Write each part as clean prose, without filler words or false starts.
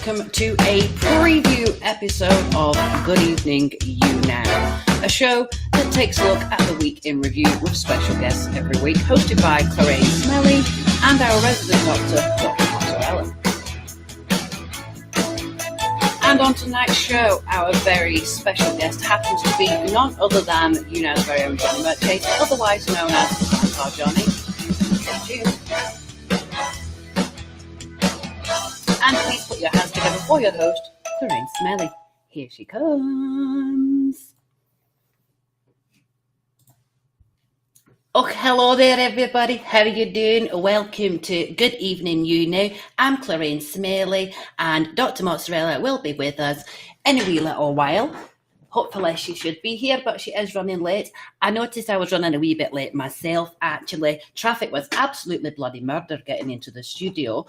welcome to a preview episode of Good Evening, YouNow, a show that takes a look at the week in review with special guests every week, hosted by Lorraine Smelly and our resident doctor, Dr. Mozzarella. And on tonight's show, our very special guest happens to be none other than YouNow's very own Johnny Merchase, otherwise known as our Johnny. Stay tuned. And please put your hands together for your host, Lorraine Smelly. Here she comes. Oh, hello there, everybody. How are you doing? Welcome to Good Evening, YouNow. I'm Lorraine Smelly, and Dr. Mozzarella will be with us in a wee little while. Hopefully she should be here, but she is running late. I noticed I was running a wee bit late myself, actually. Traffic was absolutely bloody murder getting into the studio.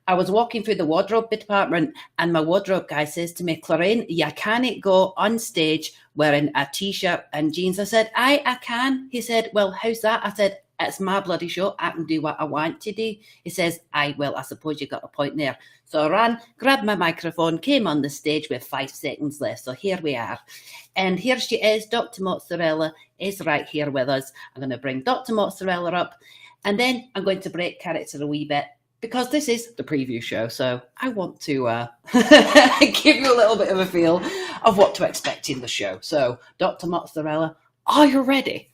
I was walking through the wardrobe department and my wardrobe guy says to me, Lorraine, you can't go on stage wearing a T-shirt and jeans. I said, I can. He said, well, how's that? I said, it's my bloody show. I can do what I want to do. He says, I suppose you got a point there. So I ran, grabbed my microphone, came on the stage with 5 seconds left. So here we are. And here she is. Dr. Mozzarella is right here with us. I'm going to bring Dr. Mozzarella up. And then I'm going to break character a wee bit because this is the preview show. So I want to give you a little bit of a feel of what to expect in the show. So Dr. Mozzarella, are you ready?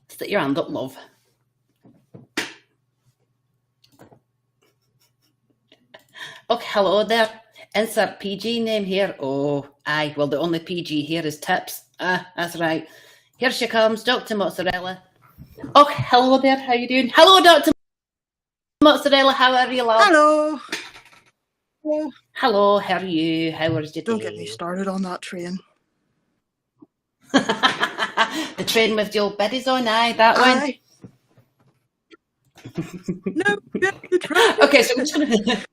Stick your hand up, love. Oh, hello there. Insert PG name here. Oh, aye. Well, the only PG here is tips. That's right. Here she comes, Dr. Mozzarella. Oh, hello there. How you doing? Hello, Dr. Mozzarella. How are you, love? Hello. Hello. Hello. How are you? How was your day? Don't get me started on that train. The train with the old biddies on, aye, that one. No, the train. Okay, so I'm just going to...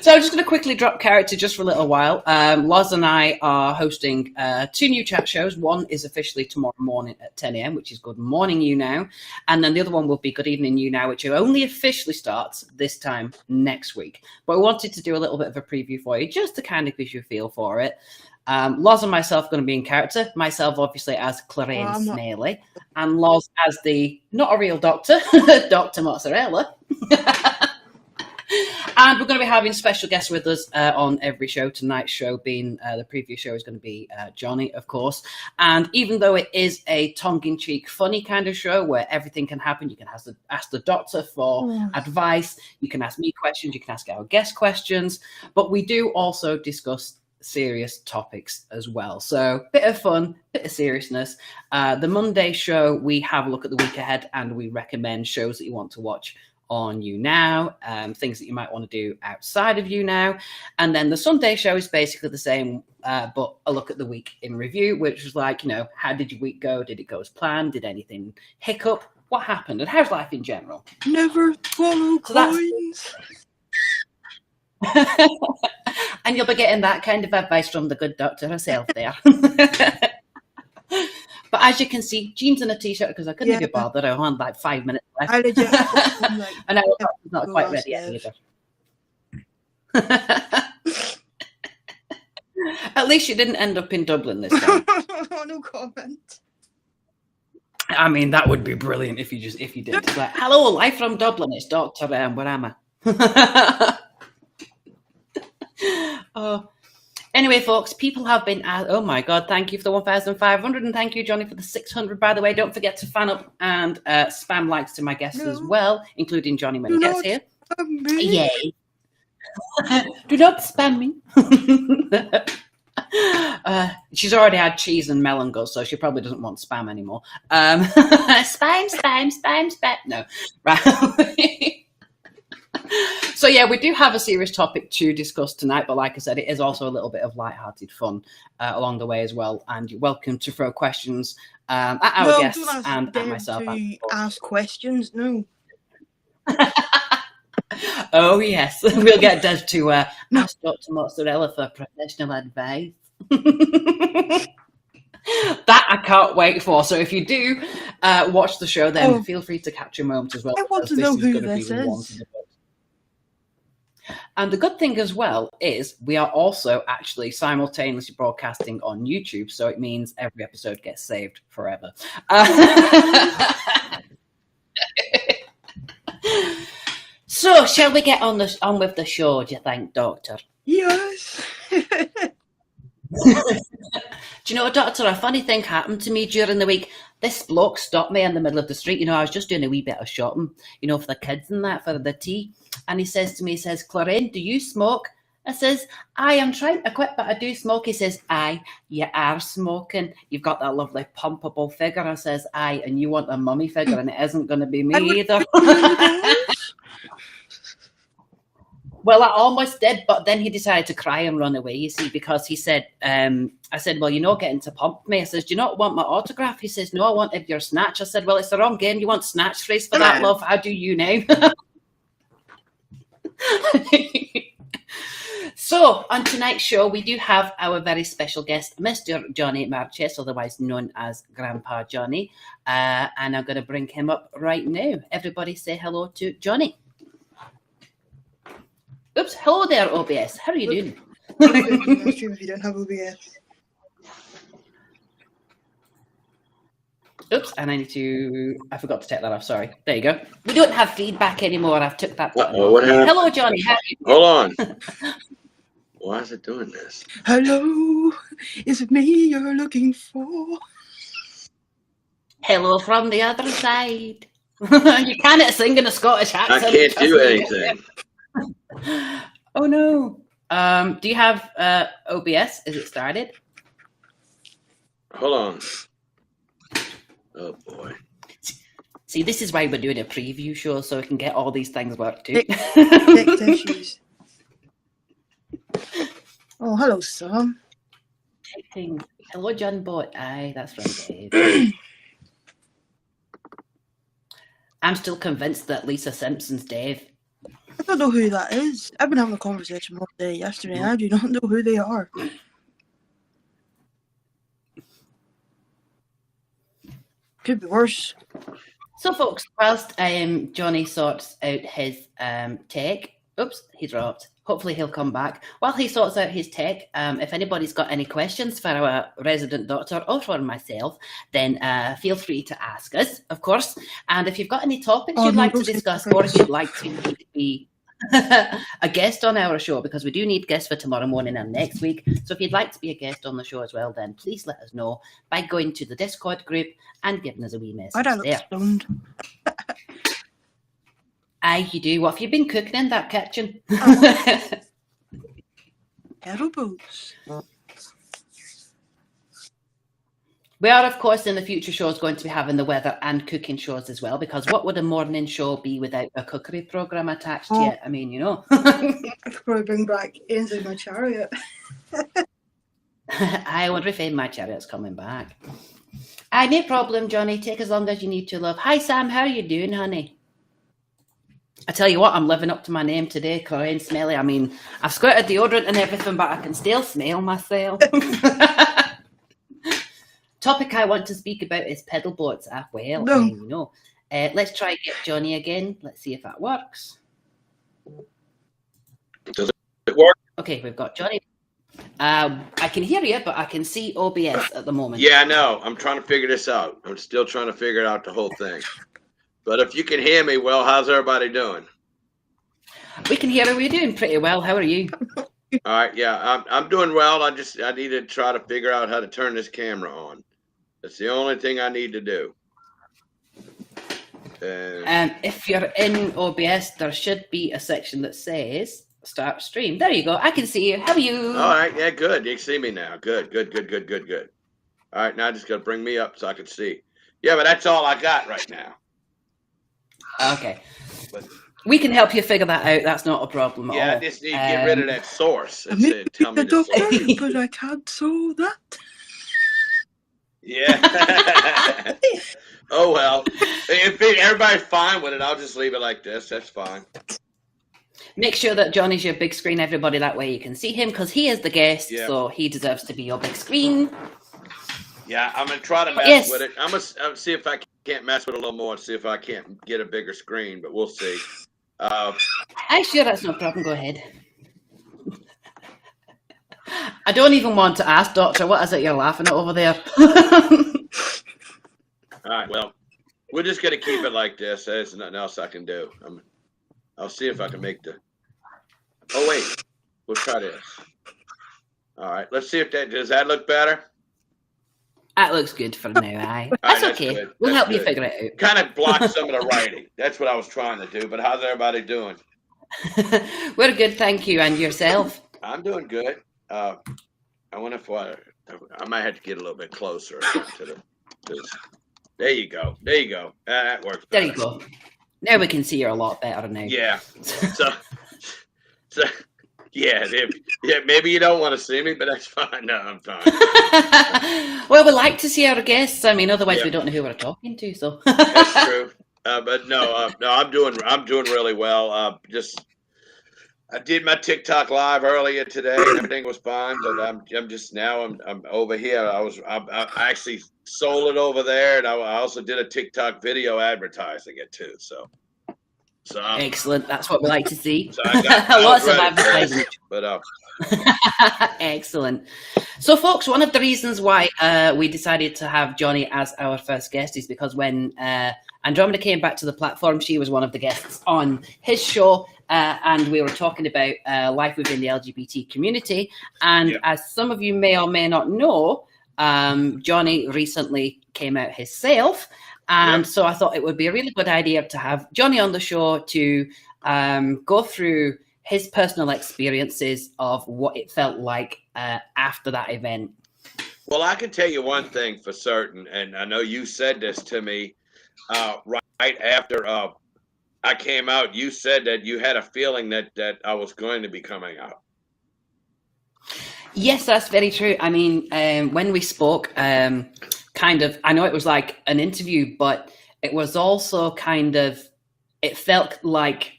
So I'm just going to quickly drop character just for a little while. Loz and I are hosting 2 new chat shows. One is officially tomorrow morning at 10 a.m., which is Good Morning YouNow. And then the other one will be Good Evening YouNow, which only officially starts this time next week. But I wanted to do a little bit of a preview for you, just to kind of give you a feel for it. Loz and myself going to be in character. Myself, obviously, as Lorraine Smelly. And Loz as the, not a real doctor, Dr. Mozzarella. And we're going to be having special guests with us on every show. Tonight's show being the preview show is going to be Johnny, of course. And even though it is a tongue-in-cheek, funny kind of show where everything can happen, you can ask the doctor for advice. You can ask me questions. You can ask our guest questions. But we do also discuss serious topics as well. So bit of fun, bit of seriousness. The Monday show, we have a look at the week ahead and we recommend shows that you want to watch on YouNow, things that you might want to do outside of YouNow. And then the Sunday show is basically the same, but a look at the week in review, which was like, how did your week go? Did it go as planned? Did anything hiccup? What happened? And how's life in general? Never swallow coins. And you'll be getting that kind of advice from the good doctor herself there. But as you can see, jeans and a T-shirt because I couldn't be bothered. I had like 5 minutes left. I legit and I was not quite ready yet either. At least you didn't end up in Dublin this time. No comment. I mean, that would be brilliant if you did. It's like, hello, live from Dublin. It's Dr. Where am I? Oh. Anyway, folks, people have been asked, oh my God, thank you for the 1,500 and thank you, Johnny, for the 600, by the way. Don't forget to fan up and spam likes to my guests as well, including Johnny when he gets here. Yay. Do not spam me. She's already had cheese and melon go, so she probably doesn't want spam anymore. Spam. No. Right. So yeah, we do have a serious topic to discuss tonight, but like I said, it is also a little bit of lighthearted fun along the way as well. And you're welcome to throw questions at our guests and at myself. Ask questions, no. Oh yes, we'll get Des to ask Dr. Mozzarella for professional advice. That I can't wait for. So if you do watch the show, then Oh. feel free to capture moments as well. I want to because know this is who going to be this one is. for the books. And the good thing as well is we are also actually simultaneously broadcasting on YouTube. So it means every episode gets saved forever. So shall we get on with the show, do you think, Doctor? Yes. Do you know, Doctor, a funny thing happened to me during the week. This bloke stopped me in the middle of the street. You know, I was just doing a wee bit of shopping, you know, for the kids and that, for the tea. And he says to me, he says, Clarine, do you smoke? I says, I am trying to quit, but I do smoke. He says, aye, you are smoking. You've got that lovely pumpable figure. I says, aye, and you want a mummy figure, and it isn't going to be me either. Well, I almost did, but then he decided to cry and run away, you see, because he said, I said, well, you're not getting to pump me. I says, do you not want my autograph? He says, no, I wanted your snatch. I said, well, it's the wrong game. You want snatch phrase for that, love? How do you now? So, on tonight's show, we do have our very special guest, Mr. Johnny Marches, otherwise known as Grandpa Johnny. And I'm going to bring him up right now. Everybody say hello to Johnny. Oops, hello there, OBS. How are you doing? If you don't have OBS. Oops, and I forgot to take that off, sorry. There you go. We don't have feedback anymore. I've took that button off. What happened? Hello, Johnny. How are you? Hold on. Why is it doing this? Hello, is it me you're looking for? Hello from the other side. You cannot sing in a Scottish accent. I can't do anything. Oh no. Do you have OBS? Is it started? Hold on. Oh boy. See, this is why we're doing a preview show, so we can get all these things worked too. Tech issues. Oh, hello, Sam. Hello, John Bot. Aye, that's from Dave. I'm still convinced that Lisa Simpson's Dave. I don't know who that is. I've been having a conversation all day yesterday, and I do not know who they are. Could be worse. So, folks, whilst Johnny sorts out his tech, oops, he dropped. Hopefully he'll come back. While he sorts out his tech, if anybody's got any questions for our resident doctor or for myself, then feel free to ask us, of course. And if you've got any topics you'd like to discuss, or if you'd like to be a guest on our show, because we do need guests for tomorrow morning and next week. So if you'd like to be a guest on the show as well, then please let us know by going to the Discord group and giving us a wee message Why'd I look there. stoned? Aye, you do. What have you been cooking in that kitchen? Edibles. We are, of course, in the future shows going to be having the weather and cooking shows as well, because what would a morning show be without a cookery program attached to it? I mean, you know. I could probably bring back Inside My Chariot. I wonder if My Chariot's coming back. Aye, no problem, Johnny. Take as long as you need to, love. Hi, Sam. How are you doing, honey? I tell you what, I'm living up to my name today, Clarine Smelly. I mean, I've squirted deodorant and everything, but I can still smell myself. Topic I want to speak about is pedal boards. Well, No. you know. Let's try get Johnny again. Let's see if that works. Does it work? Okay, we've got Johnny. I can hear you, but I can see OBS at the moment. Yeah, I know. I'm trying to figure this out. I'm still trying to figure out the whole thing. But if you can hear me well, how's everybody doing? We can hear you. We're doing pretty well. How are you? All right, yeah, I'm doing well. I need to try to figure out how to turn this camera on. That's the only thing I need to do. If you're in OBS, there should be a section that says start stream. There you go. I can see you. How are you? All right, yeah, good. You can see me now. Good. All right, now just got to bring me up so I can see. Yeah, but that's all I got right now. Okay. We can help you figure that out. That's not a problem at all. Yeah, I just need to get rid of that source. I may Tell be me the the source. doctor, but I can't solve that. Yeah. Oh, well. If everybody's fine with it, I'll just leave it like this. That's fine. Make sure that Johnny's your big screen, everybody. That way you can see him, because he is the guest, Yeah. so he deserves to be your big screen. Yeah, I'm gonna try to mess Yes. with it. I'm gonna see if I can't mess with it a little more. See if I can't get a bigger screen, but we'll see. I'm sure that's no problem. Go ahead. I don't even want to ask, Doctor, what is it you're laughing at over there? All right, well, we're just gonna keep it like this. There's nothing else I can do. I'll see if I can make the. Oh wait, we'll try this. All right, let's see if does that look better. That looks good for now, aye. That's Right, okay. good. We'll That's help you good. figure it out. Kind of blocks some of the writing. That's what I was trying to do. But how's everybody doing? We're good, thank you. And yourself? I'm doing good. I wonder if I might have to get a little bit closer to the. There you go. There you go. That works better. There you go. Now we can see you a lot better now. Yeah. So yeah, maybe you don't want to see me, but that's fine. No, I'm fine. Well, we like to see our guests. I mean, otherwise Yeah. we don't know who we're talking to. So That's true. But no, I'm doing really well. I did my TikTok live earlier today, and everything was fine. But I'm over here. I actually sold it over there, and I also did a TikTok video advertising it too. So excellent. That's what we like to see. So I got Lots of ready for this, advertising. But Excellent. So, folks, one of the reasons why we decided to have Johnny as our first guest is because when Andromeda came back to the platform, she was one of the guests on his show, and we were talking about life within the LGBT community. And as some of you may or may not know, Johnny recently came out himself. And so I thought it would be a really good idea to have Johnny on the show to go through his personal experiences of what it felt like after that event. Well, I can tell you one thing for certain, and I know you said this to me right after I came out. You said that you had a feeling that I was going to be coming out. Yes, that's very true. I mean, when we spoke, kind of, I know it was like an interview, but it was also kind of, it felt like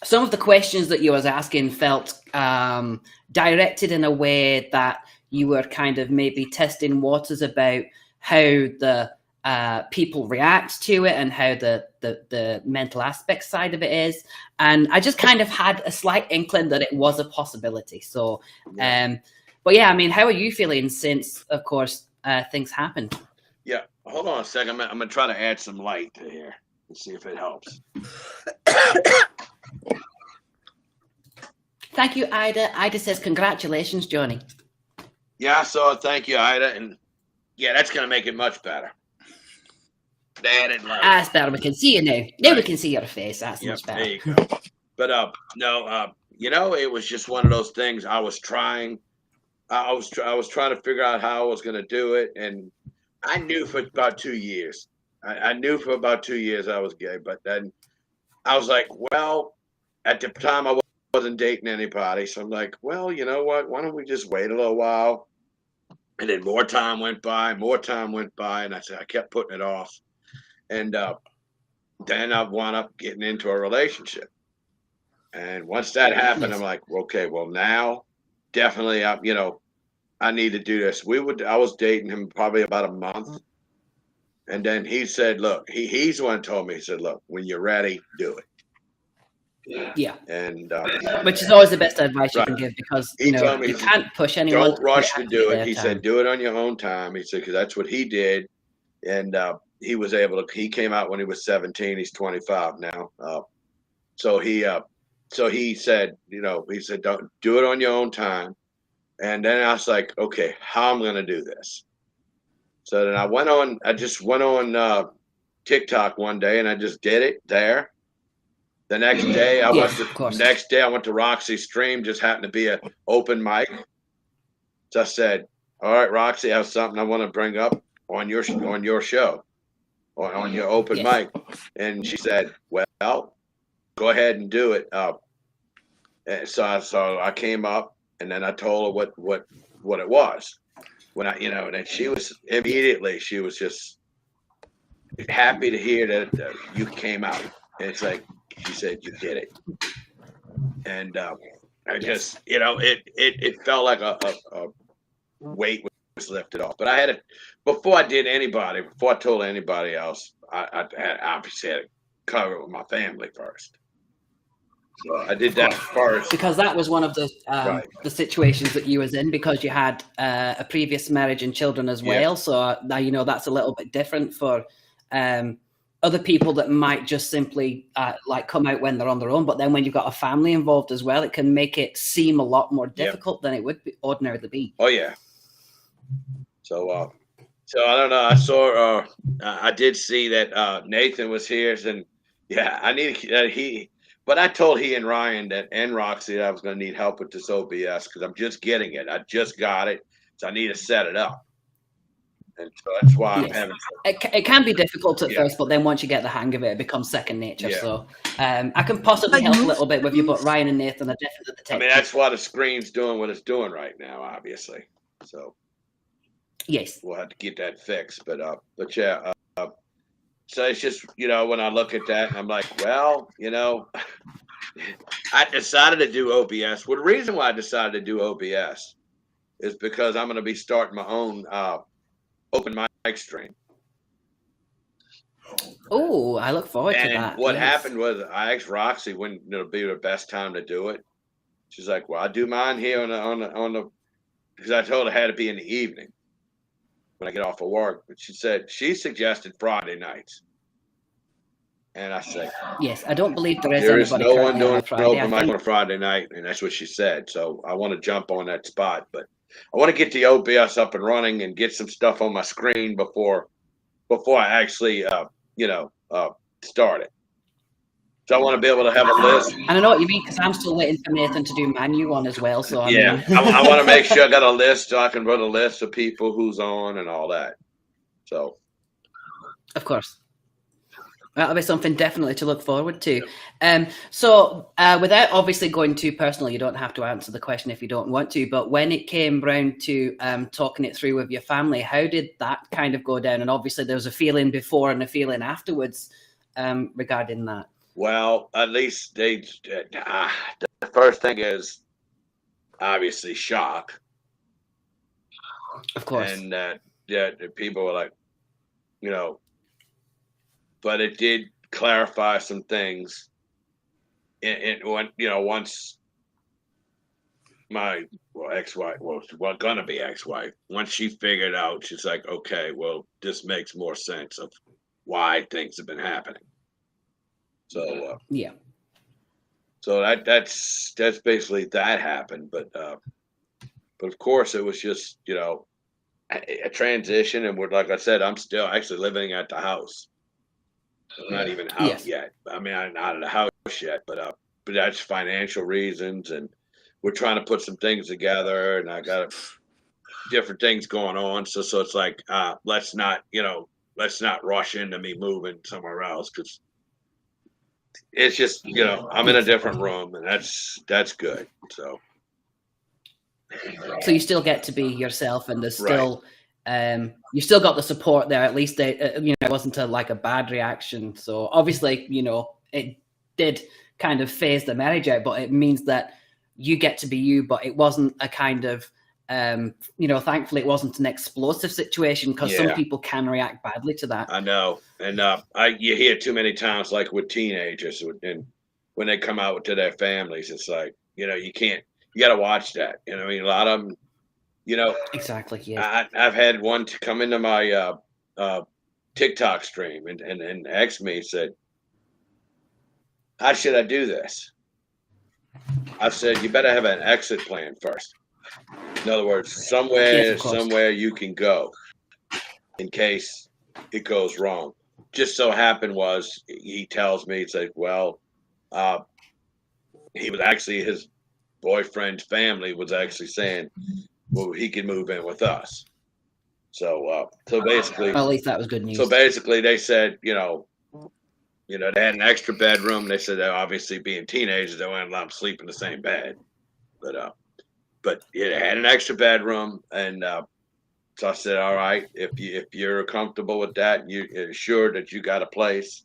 some of the questions that you was asking felt directed in a way that you were kind of maybe testing waters about how the people react to it and how the mental aspect side of it is. And I just kind of had a slight inkling that it was a possibility. So, but yeah, I mean, how are you feeling since, of course, things happened? Yeah, hold on a second. I'm gonna try to add some light to here and see if it helps. Thank you, Ida. Ida says, congratulations, Johnny. Yeah, so thank you, Ida. And yeah, that's going to make it much better. The added light. That's better. We can see you now. Now we can see your face. That's much better. There you go. But no, it was just one of those things. I was trying. I was trying to figure out how I was going to do it, and I knew for about 2 years. I knew for about 2 years I was gay, but then I was like, well, at the time I wasn't dating anybody, so I'm like, well, you know what? Why don't we just wait a little while? And then more time went by, and I said I kept putting it off, and then I wound up getting into a relationship. And once that happened, I'm like, okay, well now, definitely, I need to do this. I was dating him probably about a month, and then he said, look, he's the one who told me. He said, look, when you're ready, do it. Yeah, and which is always the best advice you can give, because he told me, you can't push anyone. Don't rush to do it. He said, do it on your own time. He said, because that's what he did, and he was able to. He came out when he was 17. He's 25 now. So he said, he said, don't do it on your own time. And then I was like, okay, how am I going to do this? So then I just went on TikTok one day, and I just did it there. The next day I went to Roxy's stream, just happened to be an open mic. So I said, all right, Roxy, I have something I want to bring up on your show or on your open mic. And she said, well, go ahead and do it. And so I came up, and then I told her what it was. When and she was just happy to hear that you came out. And it's like, she said, you did it. And I just, it felt like a weight lift it off. But I had it before I told anybody else, I had obviously had to cover it with my family first. So I did that first. Because that was one of the Right. the situations that you was in, because you had a previous marriage and children as well. So now you know that's a little bit different for other people that might just simply like come out when they're on their own. But then when you've got a family involved as well, it can make it seem a lot more difficult than it would ordinarily be. Oh yeah. So I don't know. I saw I did see that Nathan was here, and yeah, I need but I told he and Ryan and Roxy that I was going to need help with this OBS because I'm just getting it. I just got it, so I need to set it up. And so that's why I'm having. It can be difficult at first, but then once you get the hang of it, it becomes second nature. Yeah. So I can possibly help a little bit with you, but Ryan and Nathan are definitely the tech. I mean, that's why the screen's doing what it's doing right now, obviously. So yes, we'll have to get that fixed. But yeah. So it's just, when I look at that, I'm like, well, I decided to do OBS. Well, the reason why I decided to do OBS is because I'm going to be starting my own open mic stream. Oh, I look forward to that. And what happened was I asked Roxy when it'll be the best time to do it. She's like, well, I do mine here on the because I told her it had to be in the evening when I get off of work. But she suggested Friday nights. And I said, yes, I don't believe there is anybody no one doing Friday, open mic on a Friday night, and that's what she said. So I want to jump on that spot, but I want to get the OBS up and running and get some stuff on my screen before I actually start it. So I want to be able to have a list. And I know what you mean, because I'm still waiting for Nathan to do my new one as well. So I want to make sure I got a list so I can run a list of people who's on and all that. So, of course, that'll be something definitely to look forward to. So without obviously going too personal, you don't have to answer the question if you don't want to. But when it came round to talking it through with your family, how did that kind of go down? And obviously there was a feeling before and a feeling afterwards regarding that. Well, at least the first thing is obviously shock. Of course. And the people were like, but it did clarify some things. Once my ex-wife, gonna be ex-wife, once she figured out, she's like, okay, well, this makes more sense of why things have been happening. So so that's basically that happened, but of course it was just a transition, and like I said, I'm still actually living at the house. I'm not even out yet. I mean, I'm not at the house yet, but that's financial reasons, and we're trying to put some things together, and I got different things going on. So it's like let's not rush into me moving somewhere else, because it's just, I'm in a different room, and that's good. So you still get to be yourself, and there's still, you still got the support there. At least it wasn't a bad reaction. So obviously, it did kind of phase the marriage out, but it means that you get to be you. But it wasn't a kind of, thankfully it wasn't an explosive situation, because some people can react badly to that. I know. And you hear too many times, like with teenagers, and when they come out to their families, it's like, you got to watch that. I mean, a lot of them, exactly. Yeah. I've had one to come into my TikTok stream and ask me, said, how should I do this? I said, you better have an exit plan first. In other words, somewhere you can go in case it goes wrong. Just so happened was, he tells me, it's like, well, he was actually, his boyfriend's family was actually saying, well, he could move in with us. So basically, well, at least that was good news. So basically, they said, they had an extra bedroom. They said that obviously being teenagers, they wouldn't let them sleep in the same bed, but it had an extra bedroom, and so I said, all right, if you're comfortable with that, and you're sure that you got a place,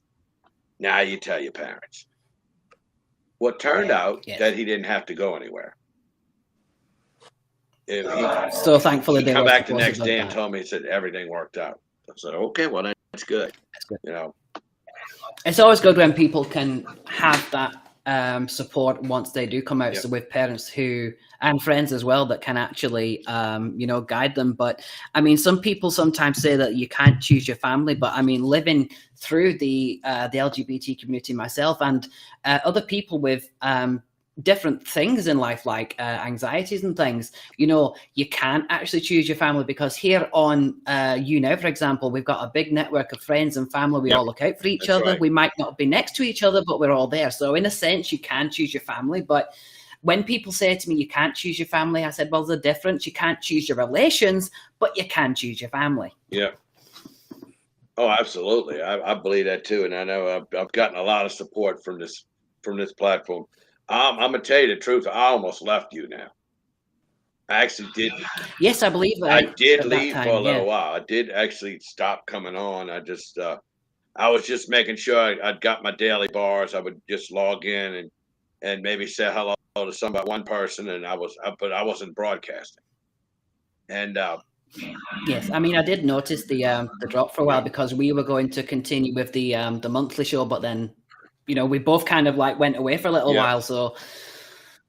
now you tell your parents. Well, it turned out that he didn't have to go anywhere. So thankfully he they come were back the supportive next of day and that. told me, he said everything worked out. I said, okay, well that's good. That's good. You know, It's always good when people can have that support once they do come out. Yep. So with parents who and friends as well that can actually guide them. But I mean, some people sometimes say that you can't choose your family. But I mean, living through the LGBT community myself and other people with different things in life, like anxieties and things, you can't actually choose your family, because here on YouNow, for example, we've got a big network of friends and family. We Yep. all look out for each That's other. right. We might not be next to each other, but we're all there. So in a sense, you can choose your family. But when people say to me, you can't choose your family, I said, well, there's a difference. You can't choose your relations, but you can choose your family. Yeah. Oh, absolutely. I believe that too, and I know I've gotten a lot of support from this platform. I'm gonna tell you the truth. I almost left you now. I actually did. Yes, I believe that. I did At that leave for time, a little yeah. while. I did actually stop coming on. I was just making sure I'd got my daily bars. I would just log in and maybe say hello to one person, and but I wasn't broadcasting. And Yes, I mean, I did notice the drop for a while, Yeah. because we were going to continue with the monthly show, but then we both kind of like went away for a little Yeah. while. So,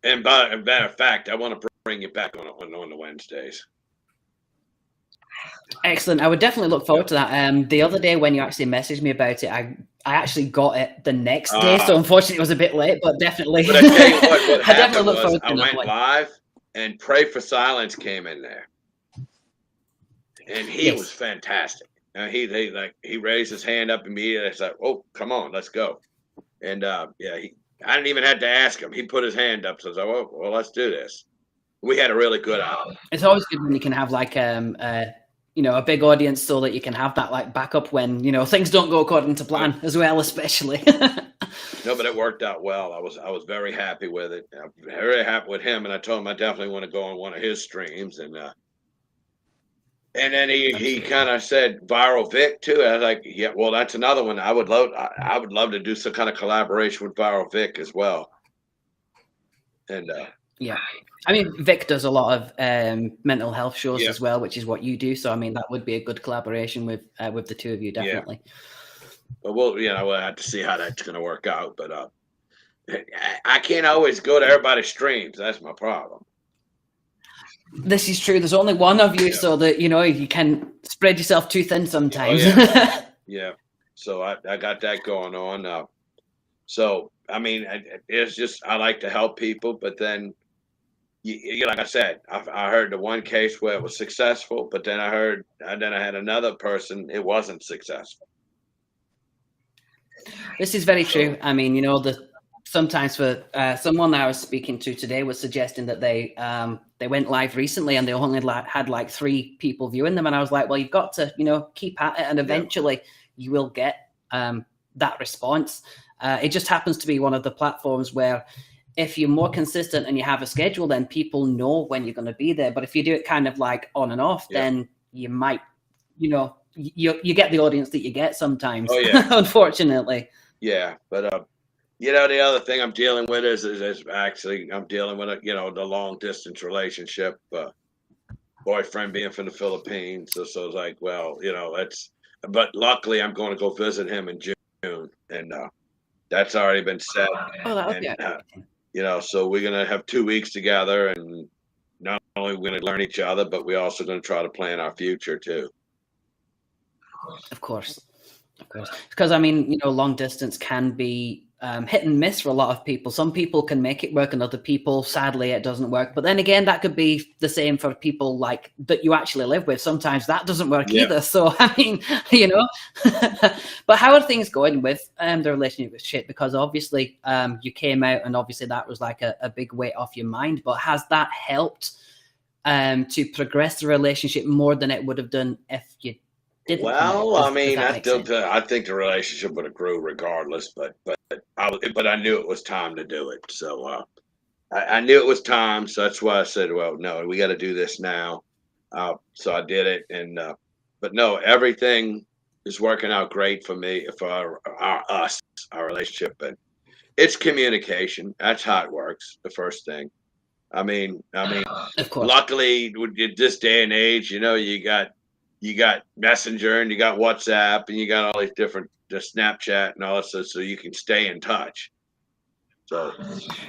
and by a matter of fact, I want to bring it back on the Wednesdays. excellent. I would definitely look forward to that. The other day when you actually messaged me about it, I actually got it the next day, so unfortunately it was a bit late, but definitely. But I tell you what I happened definitely look was forward to I another went one. live, and Pray for Silence came in there, and he Yes. was fantastic. Now he raised his hand up immediately. I said, "Oh, come on, let's go." And I didn't even have to ask him. He put his hand up. So I was like, well, let's do this. We had a really good hour. It's always good when you can have like a big audience, so that you can have that like backup when things don't go according to plan as well, especially. No, but it worked out well. I was very happy with it. I'm very happy with him, and I told him I definitely want to go on one of his streams, and then he kind of said Viral Vic too. I was like, yeah, well, that's another one. I would love to do some kind of collaboration with Viral Vic as well. And yeah, I mean, Vic does a lot of mental health shows as well, which is what you do. So I mean, that would be a good collaboration with the two of you, definitely. But we'll have to see how that's going to work out. But I can't always go to everybody's streams. That's my problem. This is true. There's only one of you, so that you can spread yourself too thin sometimes. Yeah. So I got that going on. So I mean, it's just I like to help people, but then, like I said, I heard the one case where it was successful, but then I had another person, it wasn't successful. This is very true. I mean, sometimes for someone that I was speaking to today was suggesting that they went live recently and they only had like 3 people viewing them, and I was like, well, you've got to keep at it, and eventually you will get that response. It just happens to be one of the platforms where if you're more consistent and you have a schedule, then people know when you're going to be there. But if you do it kind of like on and off, then you might, you get the audience that you get sometimes. Oh, yeah. Unfortunately. Yeah, but the other thing I'm dealing with is actually I'm dealing with the long distance relationship, boyfriend being from the Philippines. So it's like, well, but luckily I'm going to go visit him in June, and that's already been set. Oh, that would be so we're gonna have 2 weeks together, and not only we're gonna learn each other, but we're also gonna try to plan our future too. Of course. Because I mean, long distance can be hit and miss for a lot of people. Some people can make it work, and other people, sadly, it doesn't work. But then again, that could be the same for people like that you actually live with. Sometimes that doesn't work either. So I mean, But how are things going with the relationship with Shit? Because obviously, you came out, and obviously that was like a big weight off your mind. But has that helped to progress the relationship more than it would have done if you didn't? Well, I mean, I think the relationship would have grew regardless, but I knew it was time to do it. So I knew it was time. So that's why I said, well, no, we got to do this now. So I did it, and but no, everything is working out great for me, for our relationship, and it's communication. That's how it works. The first thing. I mean, Of course. luckily, in this day and age, you got Messenger and you got WhatsApp and you got all these different Snapchat and all that stuff, so you can stay in touch. So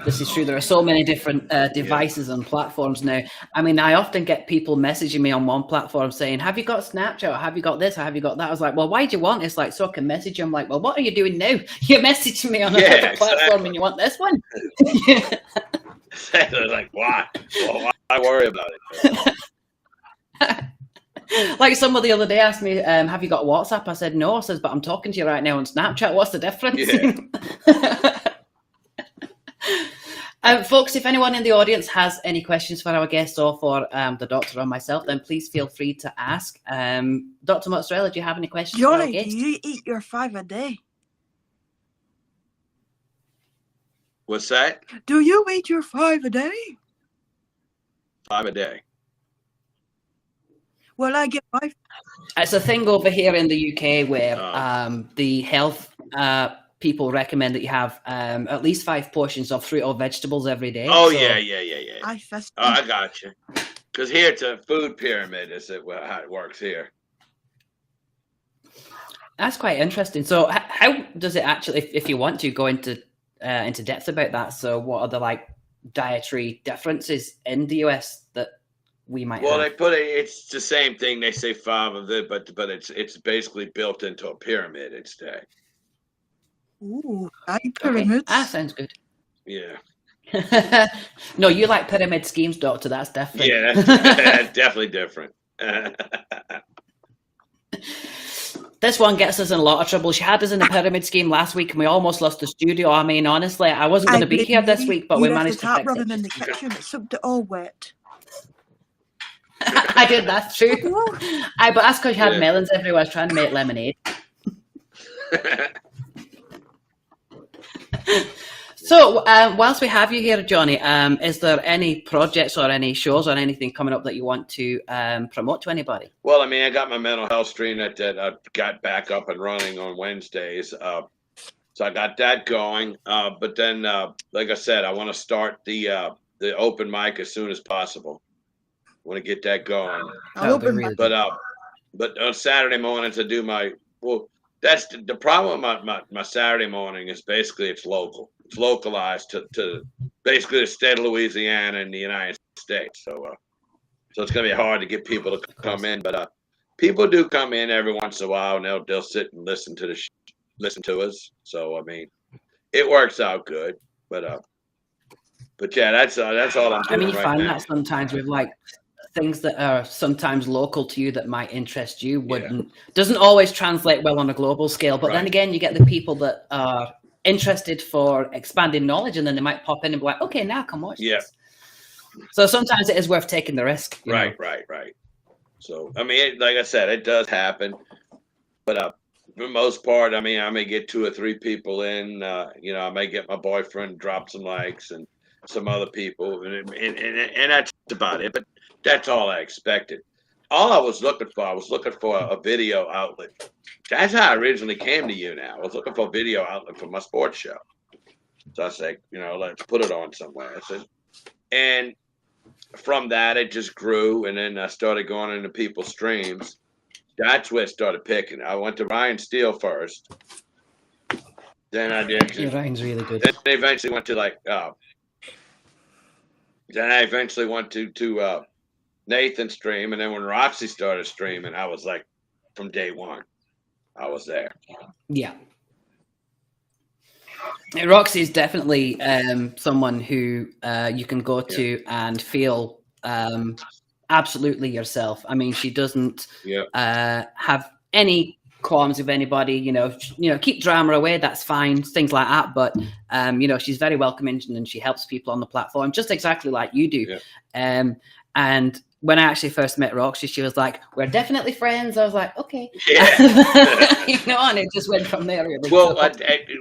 this is true. There are so many different devices and platforms now. I mean, I often get people messaging me on one platform saying, "Have you got Snapchat? Or have you got this? Or have you got that?" I was like, "Well, why do you want this? Like, so I can message you." I'm like, "Well, what are you doing now? You're messaging me on another platform, and you want this one?" They're like, why? Well, why worry about it? Like somebody the other day asked me, "Have you got WhatsApp?" I said, "No." I says, "But I'm talking to you right now on Snapchat. What's the difference?" Yeah. Folks, if anyone in the audience has any questions for our guests or for the doctor or myself, then please feel free to ask. Dr. Mozzarella, do you have any questions for our guests? Johnny, do you eat your 5 a day? What's that? Do you eat your 5 a day? 5 a day. Well, I get 5. It's a thing over here in the UK where the health people recommend that you have at least 5 portions of fruit or vegetables every day. Oh, so, yeah. I got you. Because here it's a food pyramid, is how it works here. That's quite interesting. So how does it actually, if you want to go into depth about that, so what are the dietary differences in the US that we might have? They put it's the same thing. They say 5 of it, but it's basically built into a pyramid instead. Ooh, pyramids. Okay. That sounds good. Yeah. No, you like pyramid schemes, Doctor. That's different. Yeah, that's definitely different. This one gets us in a lot of trouble. She had us in the pyramid scheme last week, and we almost lost the studio. I mean, honestly, I wasn't going to be here this week, but we managed to fix it. In the kitchen, it soaked it all wet. I did. That's true. But that's because you had melons everywhere. I was trying to make lemonade. So, whilst we have you here, Johnny, is there any projects or any shows or anything coming up that you want to promote to anybody? Well, I mean, I got my mental health stream that I got back up and running on Wednesdays. So I got that going. But then, like I said, I want to start the open mic as soon as possible. I want to get that going. But on Saturday mornings, I do that's the problem with my Saturday morning is basically it's local. It's localized to basically the state of Louisiana and the United States. So it's going to be hard to get people to come in. But people do come in every once in a while, and they'll sit and listen to us. So, I mean, it works out good. But yeah, that's all I'm doing right now. I mean, you find that sometimes with things that are sometimes local to you that might interest you doesn't always translate well on a global scale. But then again, you get the people that are interested for expanding knowledge, and then they might pop in and be like, okay, now come watch this. So sometimes it is worth taking the risk. Right. So, I mean, like I said, it does happen. But for the most part, I mean, I may get 2 or 3 people in. I may get my boyfriend drop some likes and some other people, and that's about it. But that's all I expected. All I was looking for a video outlet. That's how I originally came to YouNow. I was looking for a video outlet for my sports show. So I said, let's put it on somewhere. And from that, it just grew. And then I started going into people's streams. That's where it started picking. I went to Ryan Steele first. Then I did. Yeah, Ryan's really good. Then I eventually went to Nathan's stream, and then when Roxy started streaming, I was like, from day one, I was there. Yeah. Roxy is definitely someone who you can go to and feel absolutely yourself. I mean, she doesn't have any qualms with anybody. Keep drama away. That's fine. Things like that. But she's very welcoming, and she helps people on the platform, just exactly like you do. Yeah. And when I actually first met Roxy, she was like, "We're definitely friends." I was like, "Okay." Yeah. And it just went from there. Really. Well,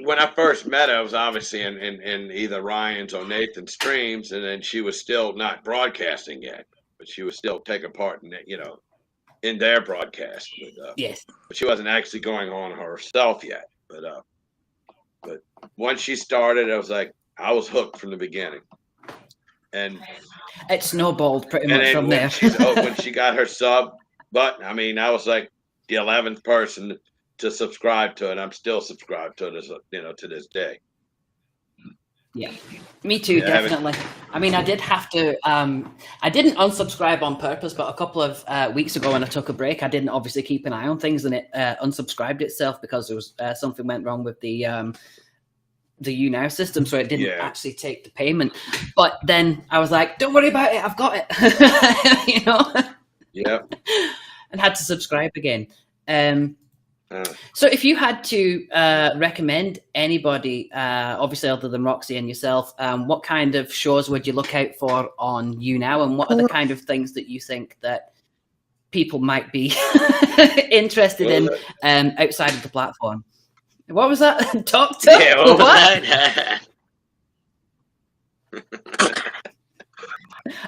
when I first met her, I was obviously in either Ryan's or Nathan's streams, and then she was still not broadcasting yet, but she was still taking part in it, in their broadcast. Yes. But she wasn't actually going on herself yet. But once she started, I was hooked from the beginning. and It snowballed pretty and much then from when there. when she got her sub button, I mean, I was like the 11th person to subscribe to it. I'm still subscribed to it, as to this day. Yeah, me too, Yeah, definitely. I mean, I did have to, I didn't unsubscribe on purpose, but a couple of weeks ago when I took a break, I didn't obviously keep an eye on things, and it unsubscribed itself because there was something went wrong with the YouNow system, so it didn't actually take the payment. But then I was like, don't worry about it, I've got it. Yeah. And had to subscribe again. So if you had to recommend anybody, obviously other than Roxy and yourself, what kind of shows would you look out for on YouNow, and what are the kind of things that you think that people might be interested in outside of the platform? What was that, Doctor? Yeah, what was that?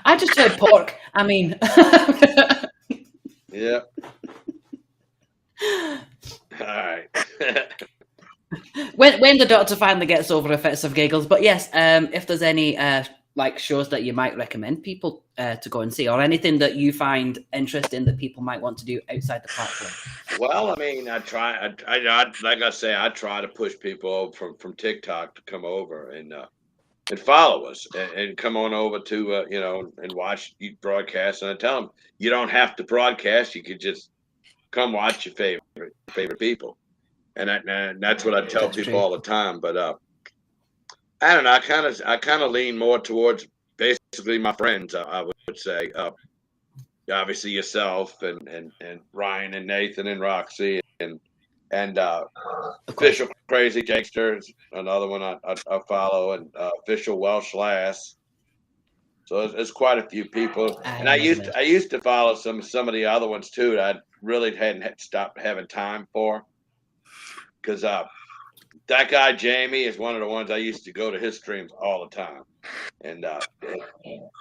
I just heard pork. I mean, yeah. All right. when the Doctor finally gets over a fit of giggles, but yes, if there's any like shows that you might recommend people to go and see, or anything that you find interesting that people might want to do outside the platform. Well, I mean, I like I say, I try to push people from TikTok to come over and follow us and come on over to and watch you broadcast. And I tell them, you don't have to broadcast; you could just come watch your favorite people, and that's what I tell people all the time. But I don't know. I kind of lean more towards basically my friends. I would say, obviously yourself and Ryan and Nathan and Roxy and Official Crazy Jakester is another one I follow, and Official Welsh Lass. So it's quite a few people, and I used to follow some of the other ones too that I really hadn't stopped having time for, because that guy Jamie is one of the ones I used to go to his streams all the time, and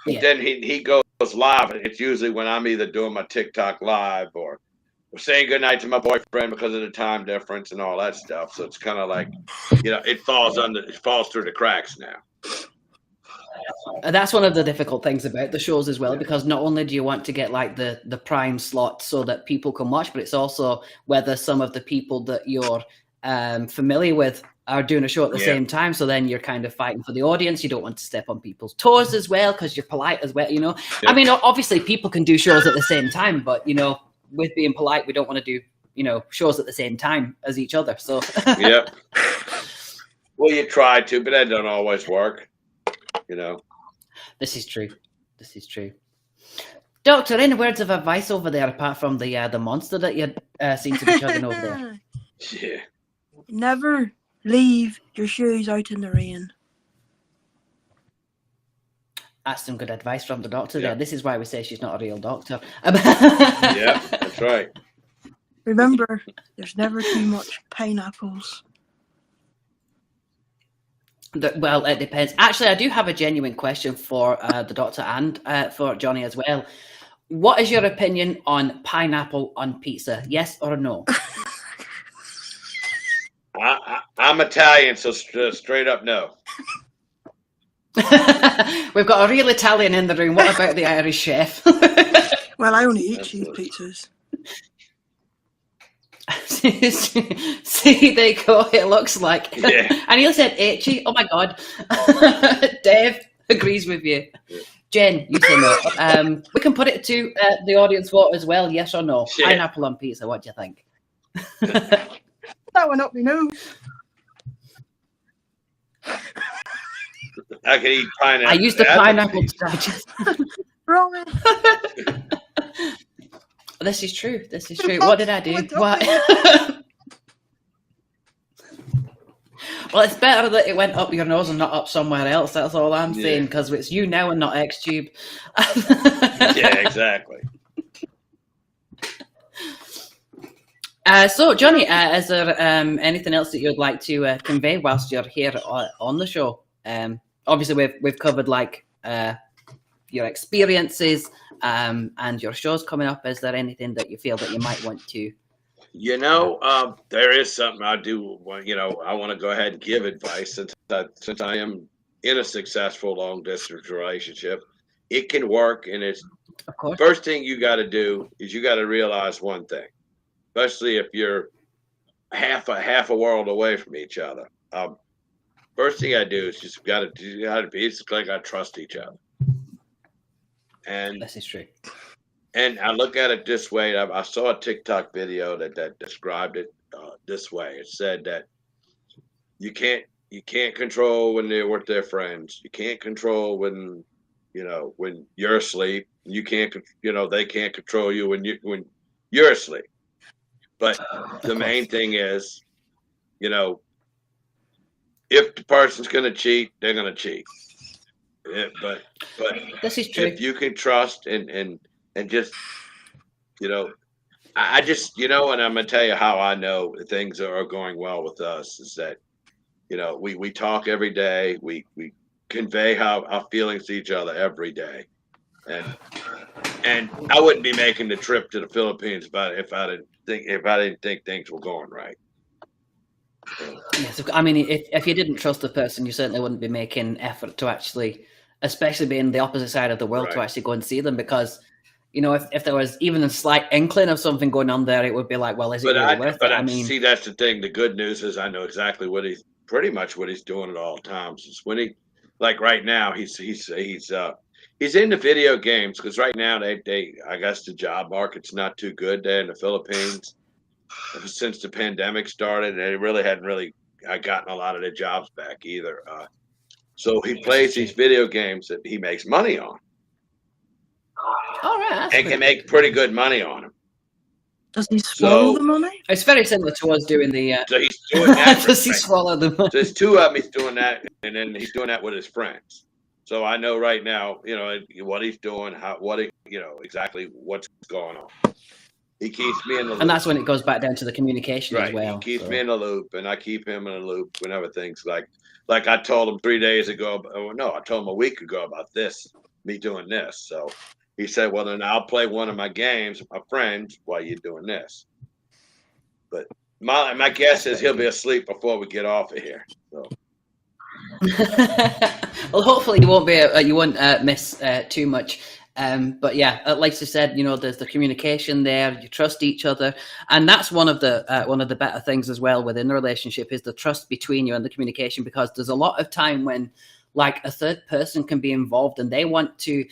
then he goes live. It's usually when I'm either doing my TikTok live or saying goodnight to my boyfriend because of the time difference and all that stuff. So it's kind of like, it falls through the cracks now. That's one of the difficult things about the shows as well, because not only do you want to get like the prime slot so that people can watch, but it's also whether some of the people that you're familiar with are doing a show at the same time. So then you're kind of fighting for the audience. You don't want to step on people's toes as well, because you're polite as well. I mean, obviously people can do shows at the same time, but with being polite, we don't want to do shows at the same time as each other. So yeah. Well, you try to, but that don't always work. This is true. Doctor, any words of advice over there apart from the monster that you seem to be chugging over there? Yeah. Never leave your shoes out in the rain. That's some good advice from the doctor there. This is why we say she's not a real doctor. Yeah, that's right. Remember, there's never too much pineapples. Well, it depends. Actually, I do have a genuine question for the doctor and for Johnny as well. What is your opinion on pineapple on pizza? Yes or no? I'm Italian, so straight up no. We've got a real Italian in the room. What about the Irish chef? Well, I only eat cheese pizzas. See, there you go. It looks like. Yeah. And he said itchy. Oh my God. Dave agrees with you. Yeah. Jen, you say no. We can put it to the audience vote as well. Yes or no? Yeah. Pineapple on pizza. What do you think? That one up me nose. I can eat pineapple. I used the pineapple to digest. Wrong. This is true. What did I do? What? Well, it's better that it went up your nose and not up somewhere else. That's all I'm saying, because it's YouNow and not XTube. Yeah, exactly. So, Johnny, is there anything else that you'd like to convey whilst you're here on the show? Obviously, we've covered like your experiences and your shows coming up. Is there anything that you feel that you might want to? There is something I do. I want to go ahead and give advice since I am in a successful long distance relationship. It can work, and it's Of course. first thing you got to do is you got to realize one thing, especially if you're half a world away from each other. First thing I do is just got to basically got to trust each other. And This is true. And I look at it this way. I saw a TikTok video that described it this way. It said that you can't control when they're with their friends. You can't control when you're asleep. You can't they can't control you when you're asleep. But the main thing is, if the person's going to cheat, they're going to cheat. Yeah, but this is true. If you can trust and just, I just, and I'm going to tell you how I know things are going well with us is that, we talk every day. We convey our feelings to each other every day. And I wouldn't be making the trip to the Philippines if I didn't think things were going right. Yes, I mean, if you didn't trust the person, you certainly wouldn't be making effort to actually, especially being the opposite side of the world, to actually go and see them. Because, if there was even a slight inkling of something going on there, it would be like, well, is it really worth it? I mean, see, that's the thing. The good news is I know exactly what he's doing at all times. Is when he, like right now, he's into video games because right now they I guess the job market's not too good there in the Philippines. Since the pandemic started, they really hadn't gotten a lot of their jobs back either. So he plays these video games that he makes money on. All right, and can make pretty good money on them. Does he swallow the money? It's very similar to us doing the. So he's doing that. Does he swallow the money? So there's two of them. He's doing that, and then he's doing that with his friends. So I know right now, what he's doing, exactly what's going on. He keeps me in the loop. And that's when it goes back down to the communication as well. He keeps me in the loop, and I keep him in the loop whenever things like I told him 3 days ago. I told him a week ago about this, me doing this. So he said, well, then I'll play one of my games with my friends while you're doing this. But my guess is he'll be asleep before we get off of here. So. Well, hopefully you won't miss too much. But yeah, like I said, there's the communication there. You trust each other, and that's one of the better things as well within the relationship is the trust between you and the communication. Because there's a lot of time when, like, a third person can be involved and they want to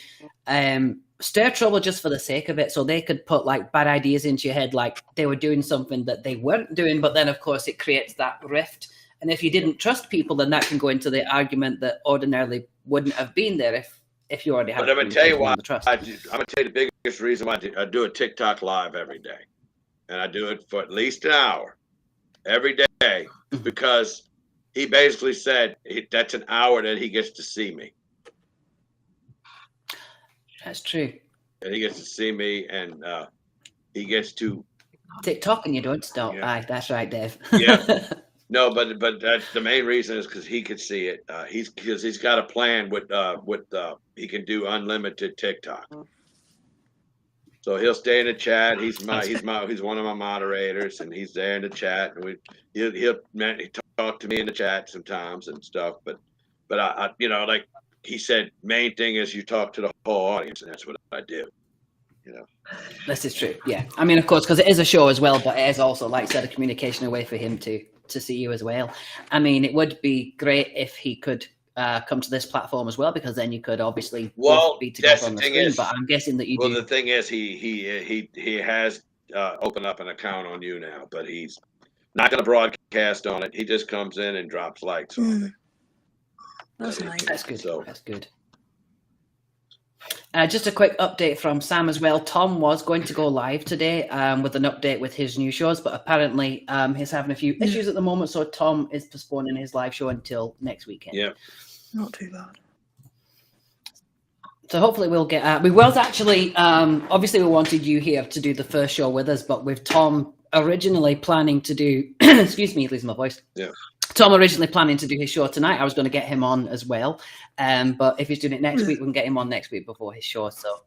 stir trouble just for the sake of it. So they could put like bad ideas into your head, like they were doing something that they weren't doing. But then, of course, it creates that rift. And if you didn't trust people, then that can go into the argument that ordinarily wouldn't have been there if you already had. But I'm going to tell you why. I'm going to tell you the biggest reason why I do a TikTok live every day. And I do it for at least an hour every day because he basically said that's an hour that he gets to see me. That's true. And he gets to see me, and he gets to TikTok, and you don't stop. Yeah. Aye, that's right, Dave. Yeah. No, but that's the main reason is because he could see it. He's got a plan with he can do unlimited TikTok. So he'll stay in the chat. He's one of my moderators, and he's there in the chat. And he'll talk to me in the chat sometimes and stuff. But I like he said, main thing is you talk to the whole audience, and that's what I do. This is true. Yeah, I mean, of course, because it is a show as well, but it is also, like I said, a communication way for him to see you as well. I mean, it would be great if he could come to this platform as well, because then you could obviously be together on the screen. But I'm guessing that you do. Well, the thing is, he has opened up an account on YouNow, but he's not going to broadcast on it. He just comes in and drops likes on it. That's nice. That's good. So. That's good. Just a quick update from Sam as well. Tom was going to go live today with an update with his new shows, but apparently he's having a few issues at the moment, so Tom is postponing his live show until next weekend. Yeah. Not too bad. So hopefully we'll get... we was actually... obviously we wanted you here to do the first show with us, but with Tom originally planning to do... excuse me, losing my voice. Yeah. Tom originally planning to do his show tonight. I was going to get him on as well. But if he's doing it next week, we can get him on next week before his show. So,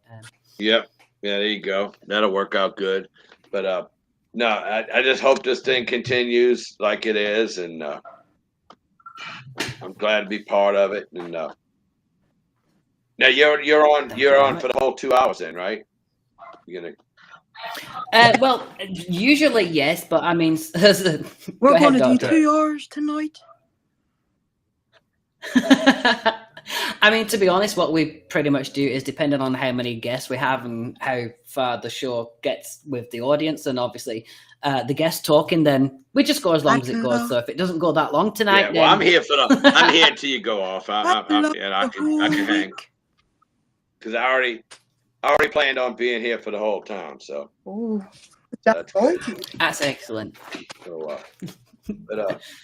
Yeah, there you go. That'll work out good. But no, I just hope this thing continues like it is. And I'm glad to be part of it. And now you're on for the whole 2 hours then, right? You're gonna. Well, usually yes, but I mean, We're go going ahead, to do Doctor. 2 hours tonight. I mean, to be honest, what we pretty much do is depending on how many guests we have and how far the show gets with the audience, and obviously the guests talking, then we just go as long as it goes. So if it doesn't go that long tonight, Yeah, well, then I'm here until you go off. I can hang because I already planned on being here for the whole time. So that's good. That's excellent. So,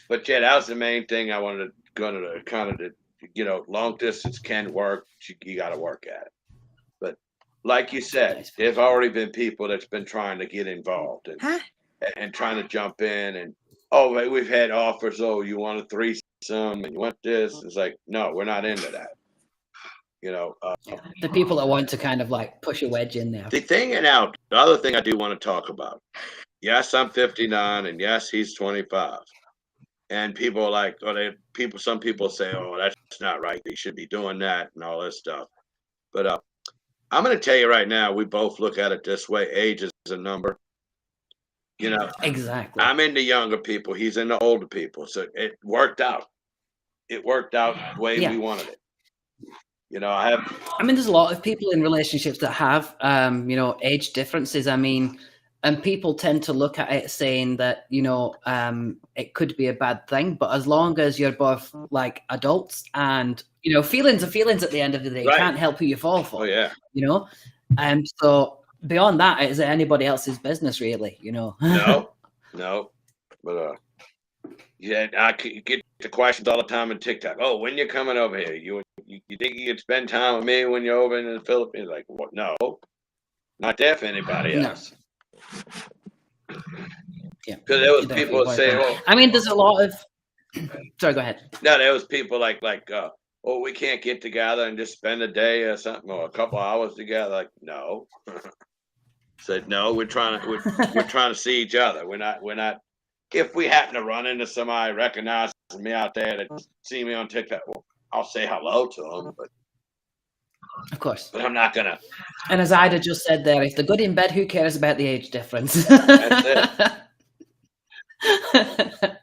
but yeah, that was the main thing I wanted to kind of long distance can work. You got to work at it. But like you said, there's already been people that's been trying to get involved and trying to jump in and we've had offers. Oh, you want a threesome and you want this? It's like, no, we're not into that. The people that want to kind of like push a wedge in there. The other thing I do want to talk about. Yes, I'm 59, and yes, he's 25. And people are like, some people say, oh, that's not right. They should be doing that and all this stuff. But I'm going to tell you right now, we both look at it this way. Age is a number. Exactly. I'm into younger people. He's into older people. So it worked out. It worked out the way we wanted it. I mean, there's a lot of people in relationships that have, age differences. I mean, and people tend to look at it saying that, it could be a bad thing. But as long as you're both like adults and, feelings are feelings at the end of the day. Right. You can't help who you fall for. Oh, yeah. So beyond that, is it anybody else's business, really? No. But yeah, I get the questions all the time on TikTok. Oh, when you're coming over here, you think you could spend time with me when you're over in the Philippines? Like, what? No, not there for anybody else. Yeah, because there was people saying, "Oh, I mean, there's a lot of." Sorry, go ahead. No, there was people like, oh, we can't get together and just spend a day or something or a couple hours together. Like, no. Said no. We're trying to see each other. We're not. If we happen to run into somebody recognizes me out there that see me on TikTok, well, I'll say hello to them, but of course. But I'm not gonna. And as Ida just said there, if they're good in bed, who cares about the age difference? That's it.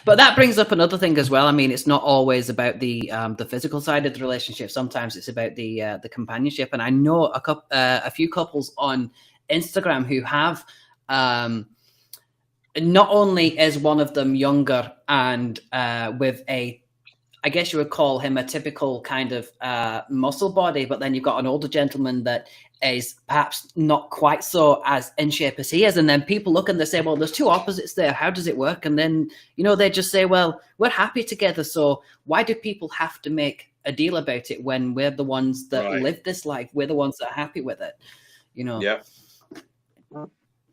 But that brings up another thing as well. I mean, it's not always about the physical side of the relationship. Sometimes it's about the companionship. And I know a few couples on Instagram who have. Not only is one of them younger and with I guess you would call him a typical kind of muscle body, but then you've got an older gentleman that is perhaps not quite so as in shape as he is. And then people look and they say, well, there's two opposites there. How does it work? And then, they just say, well, we're happy together. So why do people have to make a deal about it when we're the ones that live this life? We're the ones that are happy with it, Yeah.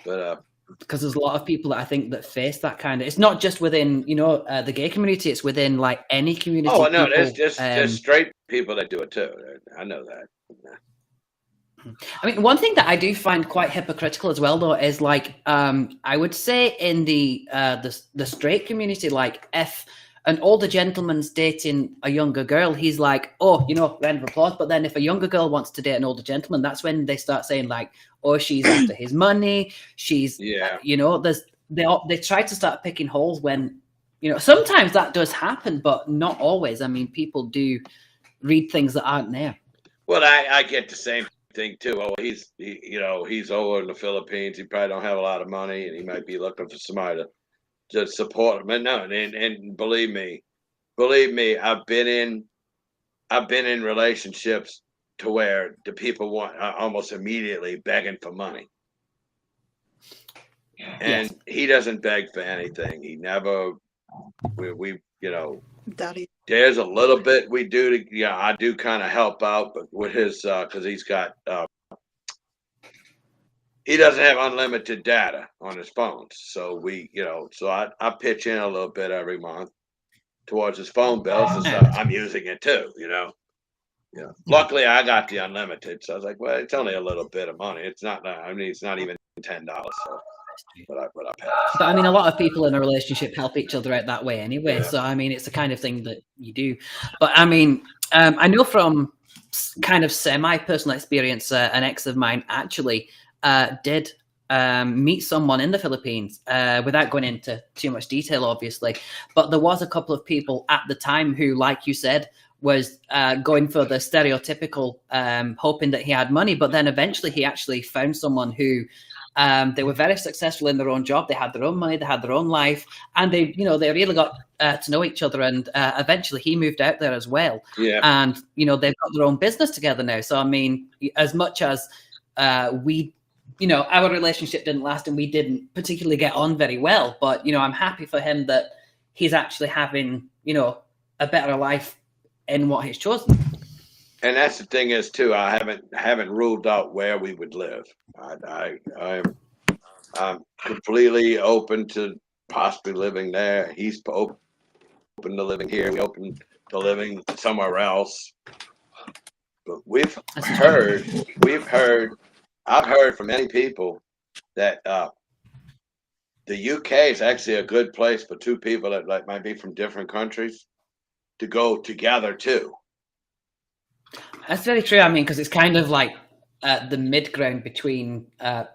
But because there's a lot of people that I think that face that kind of. It's not just within the gay community; it's within like any community. Oh no, there's just straight people that do it too. I know that. I mean, one thing that I do find quite hypocritical as well, though, is like I would say in the straight community, like if an older gentleman's dating a younger girl, he's like, oh, round of applause. But then if a younger girl wants to date an older gentleman, that's when they start saying like, oh, she's after his money. She's, they try to start picking holes when, sometimes that does happen, but not always. I mean, people do read things that aren't there. Well, I get the same thing too. Oh, he's over in the Philippines. He probably don't have a lot of money and he might be looking for somebody to support him. And no, and believe me, I've been in relationships to where the people want almost immediately begging for money. And he doesn't beg for anything. He never, we Daddy. There's a little bit we do I do kind of help out, but with his, cause he's got, he doesn't have unlimited data on his phone. So so I pitch in a little bit every month towards his phone bills and stuff. I'm using it too, Yeah. Luckily I got the unlimited. So I was like, well, it's only a little bit of money. It's not, it's not even $10. So but I passed. But I mean, a lot of people in a relationship help each other out that way anyway. So I mean, it's the kind of thing that you do. But I mean, I know from kind of semi-personal experience, an ex of mine actually did meet someone in the Philippines, without going into too much detail, obviously. But there was a couple of people at the time who, like you said, was going for the stereotypical, hoping that he had money. But then eventually he actually found someone who they were very successful in their own job. They had their own money, they had their own life, and they really got to know each other. And eventually he moved out there as well. Yeah. And, they've got their own business together now. So, I mean, as much as we, our relationship didn't last and we didn't particularly get on very well, but, I'm happy for him that he's actually having, a better life in what he's chosen. And that's the thing is too, I haven't ruled out where we would live. I'm completely open to possibly living there. He's open to living here. We're open to living somewhere else. But I've heard from many people that the UK is actually a good place for two people that might be from different countries to go together too. That's very true. I mean, because it's kind of like the mid ground between the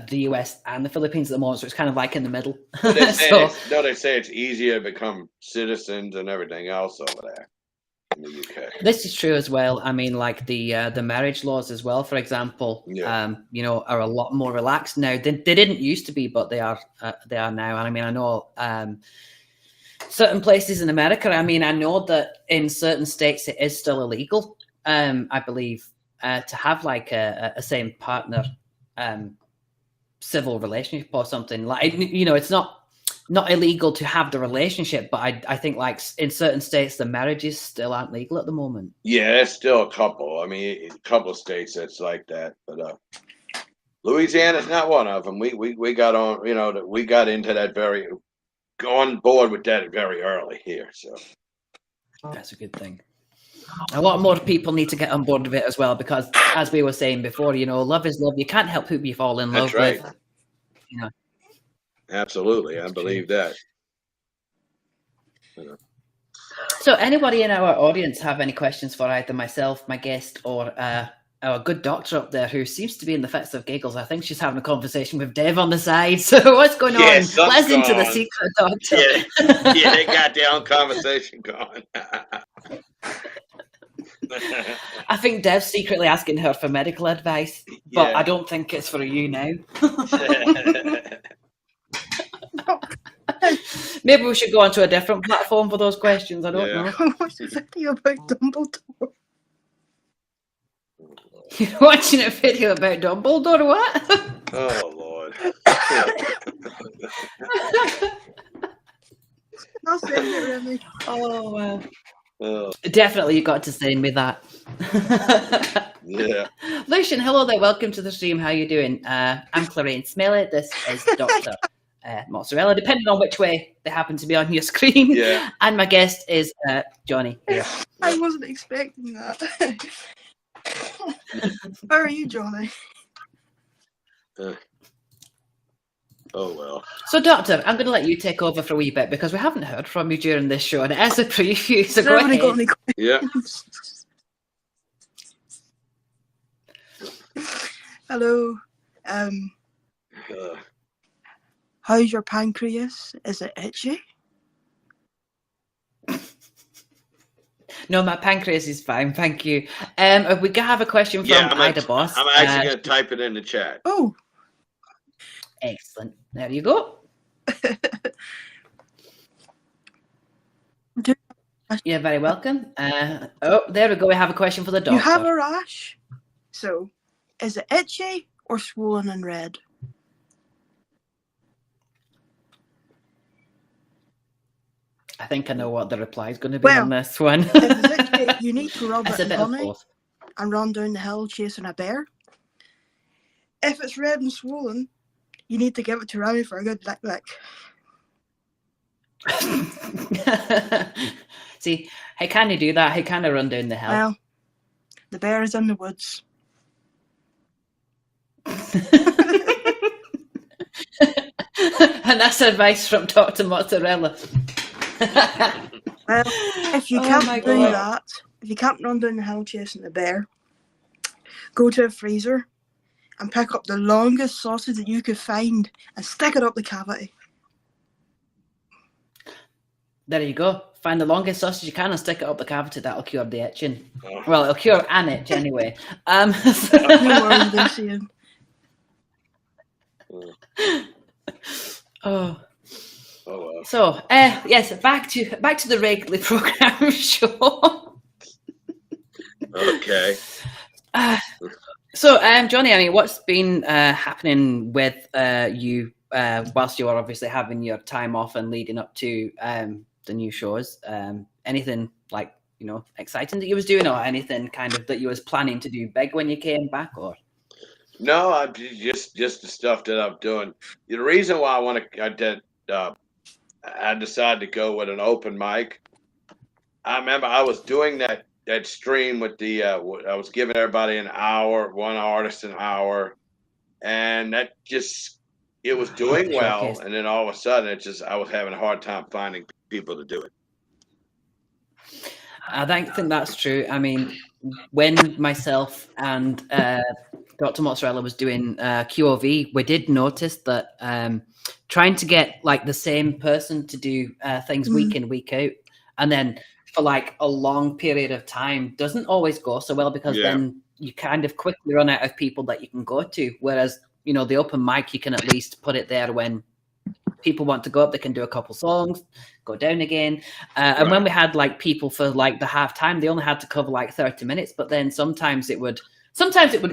US and the Philippines at the moment, so it's kind of like in the middle. They say it's easier to become citizens and everything else over there in the UK. This is true as well. I mean, like the marriage laws as well, for example, are a lot more relaxed now. They didn't used to be, but they are now. And I mean, I know certain places in America. I mean, I know that in certain states it is still illegal. I believe to have like a same partner civil relationship or something. Like, it's not illegal to have the relationship, but I think like in certain states the marriages still aren't legal at the moment. Yeah, there's still a couple. I mean, a couple of states that's like that, but Louisiana's not one of them. We got on, we got into that on board with that very early here. So that's a good thing. A lot more people need to get on board with it as well, because as we were saying before, love is love. You can't help who you fall in love with. Absolutely. I believe that. So anybody in our audience have any questions for either myself, my guest, or our good doctor up there who seems to be in the fits of giggles? I think she's having a conversation with Dev on the side. So what's going on? Let's into the secret, doctor. Yeah, they got their own conversation going. I think Dev's secretly asking her for medical advice, but I don't think it's for you now. Maybe we should go onto a different platform for those questions. I don't know. I watched a video about Dumbledore. You're watching a video about Dumbledore? What? Oh, Lord. I'll send it, Remy. Oh, wow. Definitely, you got to send me that. Yeah. Lucian, hello there. Welcome to the stream. How you doing? I'm Clarence Smelly. This is Dr. Mozzarella, depending on which way they happen to be on your screen. Yeah. And my guest is Johnny here. I wasn't expecting that. How are you, Johnny? Oh, well. So, Doctor, I'm going to let you take over for a wee bit because we haven't heard from you during this show, and it is a preview, so go ahead. Got any questions? Yeah. Hello. How's your pancreas? Is it itchy? No, my pancreas is fine, thank you. We have a question from Ida Boss. I'm actually going to type it in the chat. Oh. Excellent. There you go. You're very welcome. There we go. We have a question for the doctor. You have a rash. So, is it itchy or swollen and red? I think I know what the reply is going to be on this one. If it's itchy, you need to rub it in honey both. And run down the hill chasing a bear. If it's red and swollen, you need to give it to Remy for a good lick. See, how can you do that? How can I run down the hill? Well, the bear is in the woods. And that's advice from Dr. Mozzarella. Well, if you Oh can't my do God. that, if you can't run down the hill chasing the bear, go to a freezer and pick up the longest sausage that you could find and stick it up the cavity. There you go. Find the longest sausage you can and stick it up the cavity. That'll cure the itching. Oh. Well, it'll cure an itch anyway. No worries, Lucian. Oh. Oh well. So, yes, back to the regularly programmed show. Okay. So, Johnny, I mean, what's been happening with you whilst you are obviously having your time off and leading up to the new shows? Anything like, exciting that you was doing, or anything kind of that you was planning to do big when you came back, or? No, I just the stuff that I'm doing. The reason why I decided to go with an open mic. I remember I was doing that stream with the I was giving everybody an hour, one artist an hour, and that just it was doing well. Showcase. And then all of a sudden, I was having a hard time finding people to do it. I think that's true. I mean, when myself and Dr. Mozzarella was doing QOV, we did notice that trying to get like the same person to do things week in, week out, and then for like a long period of time doesn't always go so well, because then you kind of quickly run out of people that you can go to. Whereas, the open mic, you can at least put it there when people want to go up, they can do a couple songs, go down again. And when we had like people for like the half time, they only had to cover like 30 minutes, but then sometimes it would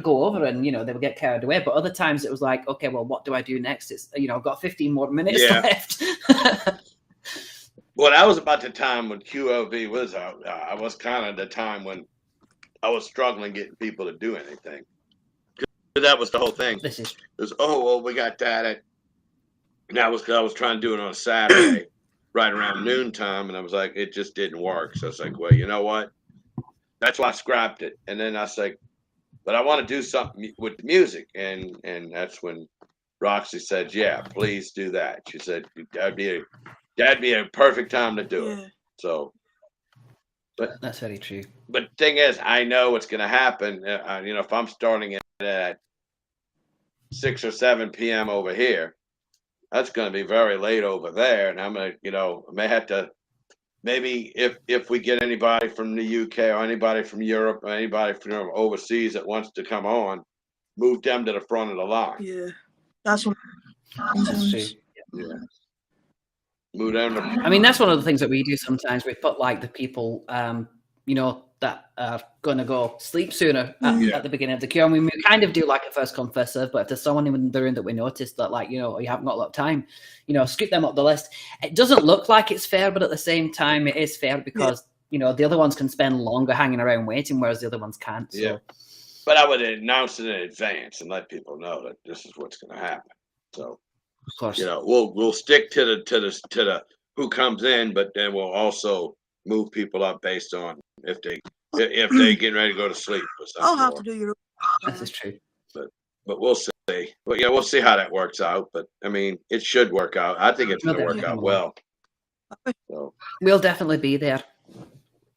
go over and, they would get carried away. But other times it was like, okay, well, what do I do next? It's, I've got 15 more minutes left. Well, that was about the time when QLV was out. I was kind of the time when I was struggling getting people to do anything. That was the whole thing. This is it was, we got that. And I was trying to do it on a Saturday, right around noontime, and I was like, it just didn't work. So I was like, well, you know what? That's why I scrapped it. And then I was like, but I want to do something with the music, and that's when Roxy said, yeah, please do that. She said that'd be a perfect time to do it. So, but that's very true. But the thing is, I know what's going to happen. If I'm starting it at 6 or 7 p.m. over here, that's going to be very late over there, and I'm going to, I may have to, maybe if we get anybody from the UK or anybody from Europe or anybody from overseas that wants to come on, move them to the front of the line. Yeah, that's what. That's true. Yeah. Move them. I mean, that's one of the things that we do sometimes. We put like the people, that are going to go sleep sooner at the beginning of the queue. And we kind of do like a first come, first serve, but if there's someone in the room that we notice that like, you haven't got a lot of time, scoop them up the list. It doesn't look like it's fair, but at the same time, it is fair because, the other ones can spend longer hanging around waiting, whereas the other ones can't. So. Yeah. But I would announce it in advance and let people know that this is what's going to happen. So, of course, we'll stick to the who comes in, but then we'll also move people up based on if they getting ready to go to sleep or something. I'll have to do your. This is true. But we'll see. But we'll see how that works out. But I mean, it should work out. I think it's going to work out well. So we'll definitely be there.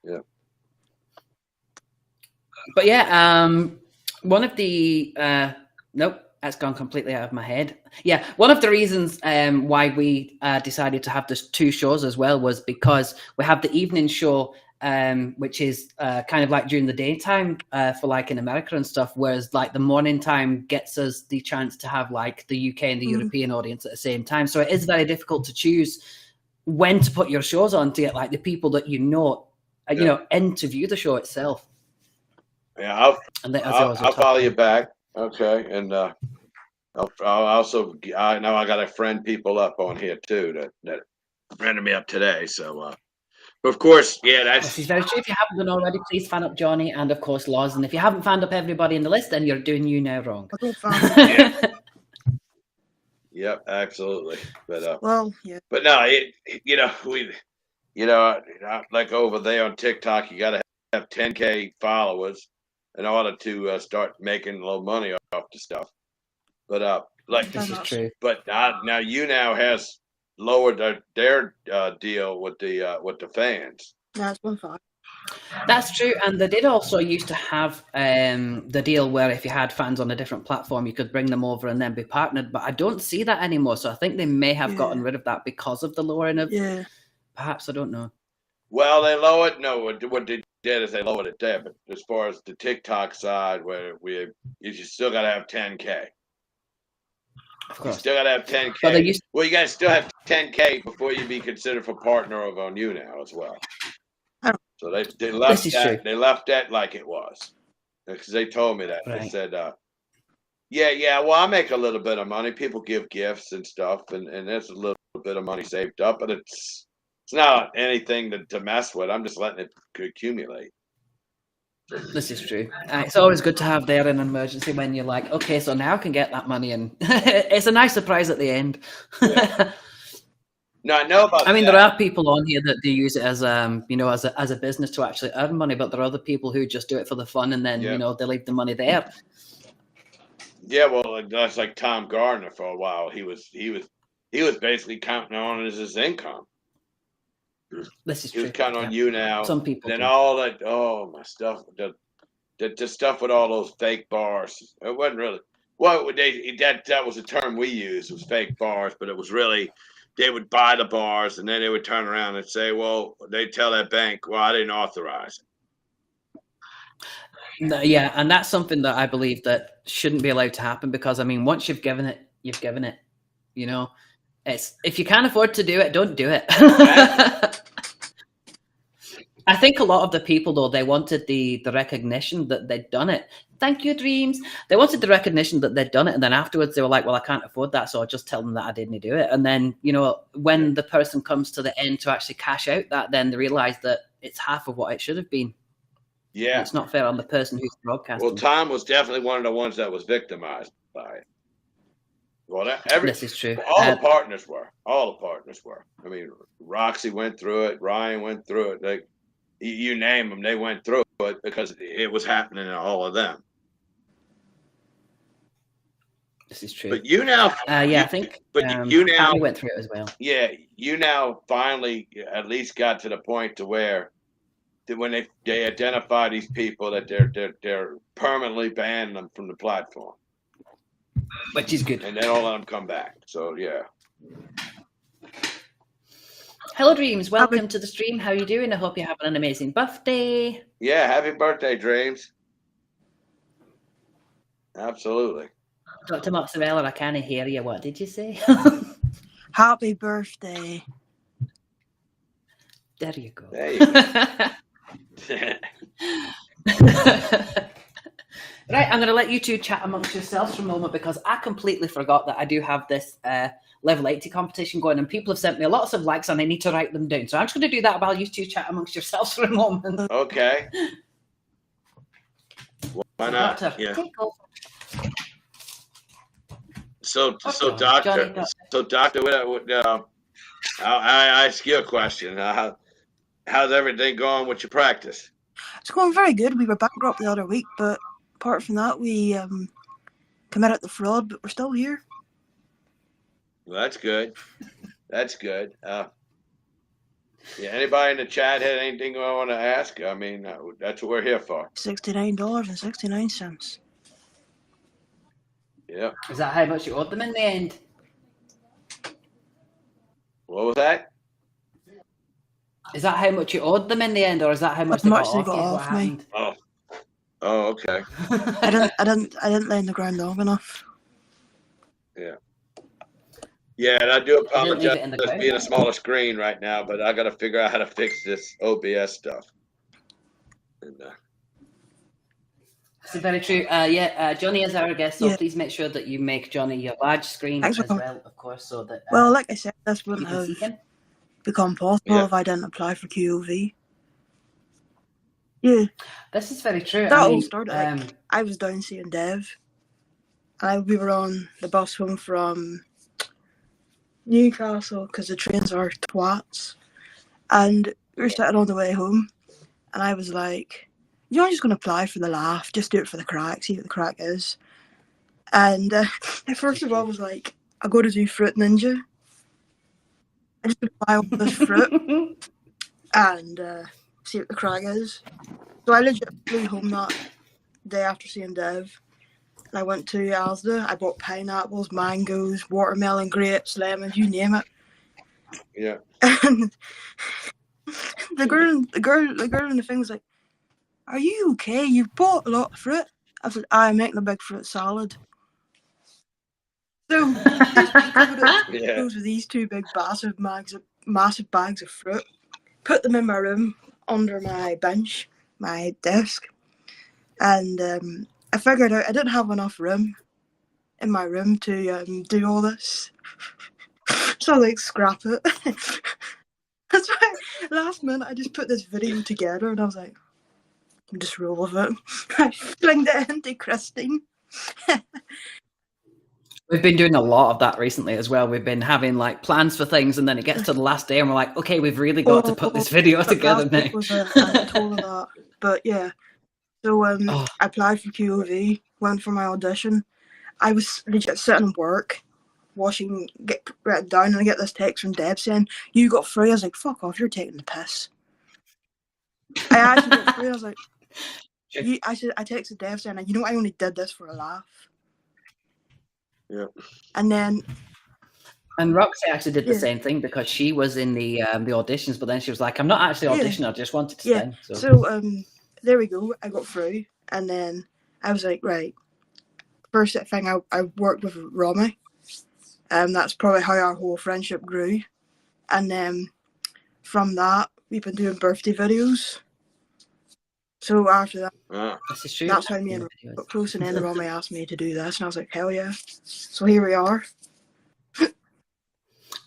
Yeah. But yeah, one of the nope, that's gone completely out of my head. Yeah, one of the reasons why we decided to have this 2 shows as well was because we have the evening show, which is kind of like during the daytime for like in America and stuff, whereas like the morning time gets us the chance to have like the UK and the European audience at the same time. So it is very difficult to choose when to put your shows on to get like the people that in to view the show itself. Yeah, I'll follow you back. Okay, and I'll also I know I got to friend people up on here too that friended me up today. So, of course, This is very true. If you haven't done already, please fan up Johnny and of course Loz. And if you haven't fanned up everybody in the list, then you're doing YouNow wrong. Yep, absolutely. But But no, like over there on TikTok, you got to have 10K followers in order to start making a little money off the stuff. But Like This is true. But now YouNow has lowered their deal with the fans. That's one fact. That's true, and they did also used to have the deal where if you had fans on a different platform, you could bring them over and then be partnered. But I don't see that anymore, so I think they may have gotten rid of that because of the lowering of. Yeah. Perhaps, I don't know. Well, they lowered. No, what they did is they lowered it there. But as far as the TikTok side, where you still got to have 10K. Of course. You still got to have 10K. Well, you got to still have 10K before you be considered for partner of on YouNow as well. So they left that. True. They left that like it was, because they told me that. Right. They said, yeah. Well, I make a little bit of money. People give gifts and stuff, and there's a little bit of money saved up, but it's not anything to mess with. I'm just letting it accumulate. This is true. It's always good to have there in an emergency when you're like, okay, so now I can get that money, and it's a nice surprise at the end. Yeah. No, I know about. I mean, there are people on here that do use it as as a business to actually earn money, but there are other people who just do it for the fun, and then they leave the money there. Yeah, well, that's like Tom Gardner for a while. He was basically counting on it as his income. This is he true. was counting on YouNow. Some people. And then all that. Oh, my stuff. The stuff with all those fake bars. It wasn't really. Well, that was a term we used. It was fake bars, but it was really. They would buy the bars, and then they would turn around and say, well, they tell that bank, well, I didn't authorize it. Yeah, and that's something that I believe that shouldn't be allowed to happen, because, I mean, once you've given it, you've given it. It's if you can't afford to do it, don't do it. I think a lot of the people, though, they wanted the recognition that they'd done it. Thank you, Dreams. They wanted the recognition that they'd done it. And then afterwards they were like, well, I can't afford that, so I'll just tell them that I didn't do it. And then, when the person comes to the end to actually cash out that, then they realize that it's half of what it should have been. Yeah. And it's not fair on the person who's broadcasting. Well, Tom was definitely one of the ones that was victimized by it. Well, this is true. All the partners were. I mean, Roxy went through it. Ryan went through it. You name them, they went through it because it was happening to all of them. This is true. But YouNow, I think. But YouNow went through it as well. Yeah, YouNow finally at least got to the point to where when they identify these people that they're permanently banning them from the platform, which is good, and they don't let them come back. So yeah. Hello, Dreams. Welcome to the stream. How are you doing? I hope you're having an amazing birthday. Yeah, happy birthday, Dreams. Absolutely. Dr. Mozzarella, I can't hear you. What did you say? Happy birthday. There you go. There you go. Right, I'm going to let you two chat amongst yourselves for a moment, because I completely forgot that I do have this level 80 competition going, and people have sent me lots of likes and I need to write them down. So I'm just going to do that while you two chat amongst yourselves for a moment. Okay. Why not? Doctor, yeah. Take over. So doctor, I ask you a question. How's everything going with your practice? It's going very good. We were bankrupt the other week, but apart from that, we committed the fraud, but we're still here. Well, that's good. That's good. Anybody in the chat had anything I want to ask? I mean, that's what we're here for. $69.69. Yeah. Is that how much you owed them in the end? What was that? Is that how much you owed them in the end, or is that how much they got off me? Oh, okay. I didn't lay on the ground long enough. Yeah. Yeah, and I do apologize for being a smaller screen right now, but I got to figure out how to fix this OBS stuff. And, It's very true. Johnny is our guest, so please make sure that you make Johnny your large screen as well, of course, so that. Well, like I said, this wouldn't have become possible if I didn't apply for QOV. Yeah. This is very true. That all started. I was down seeing Dev. We were on the bus home from Newcastle because the trains are twats, and we were sitting on the way home, and I was like, I'm just going to apply for the laugh, just do it for the crack, see what the crack is. And first of all, I was like, I got to do Fruit Ninja. I just buy all this fruit and see what the crack is. So I legit flew home that day after seeing Dev. And I went to Asda. I bought pineapples, mangoes, watermelon, grapes, lemons, you name it. Yeah. And the girl in the thing was like, "Are you okay? You've bought a lot of fruit." I said, "I'm making a big fruit salad." So Yeah. those were these two big massive bags of fruit. Put them in my room under my bench, my desk, and I figured out I didn't have enough room in my room to do all this. So I like scrap it. That's why last minute I just put this video together and I was like, I'll just roll with it. I flinged it into Christine. We've been doing a lot of that recently as well. We've been having like plans for things, and then it gets to the last day, and we're like, "Okay, we've really got to put this video together now." Was a total of that, but yeah. So I applied for QOV, went for my audition. I was legit sitting at work, get written down, and I get this text from Deb saying, "You got through." I was like, "Fuck off! You're taking the piss." I actually got through. I was like, I texted Deb saying, "You know, I only did this for a laugh." Yeah. And then. And Roxy actually did the same thing because she was in the auditions, but then she was like, "I'm not actually auditioning. I just wanted to sing." So there we go. I got through, and then I was like, right. First thing, I worked with Romy. That's probably how our whole friendship grew. And then from that, we've been doing birthday videos. So after that, that's how me and Romy got close. And then Romy asked me to do this, and I was like, hell yeah. So here we are.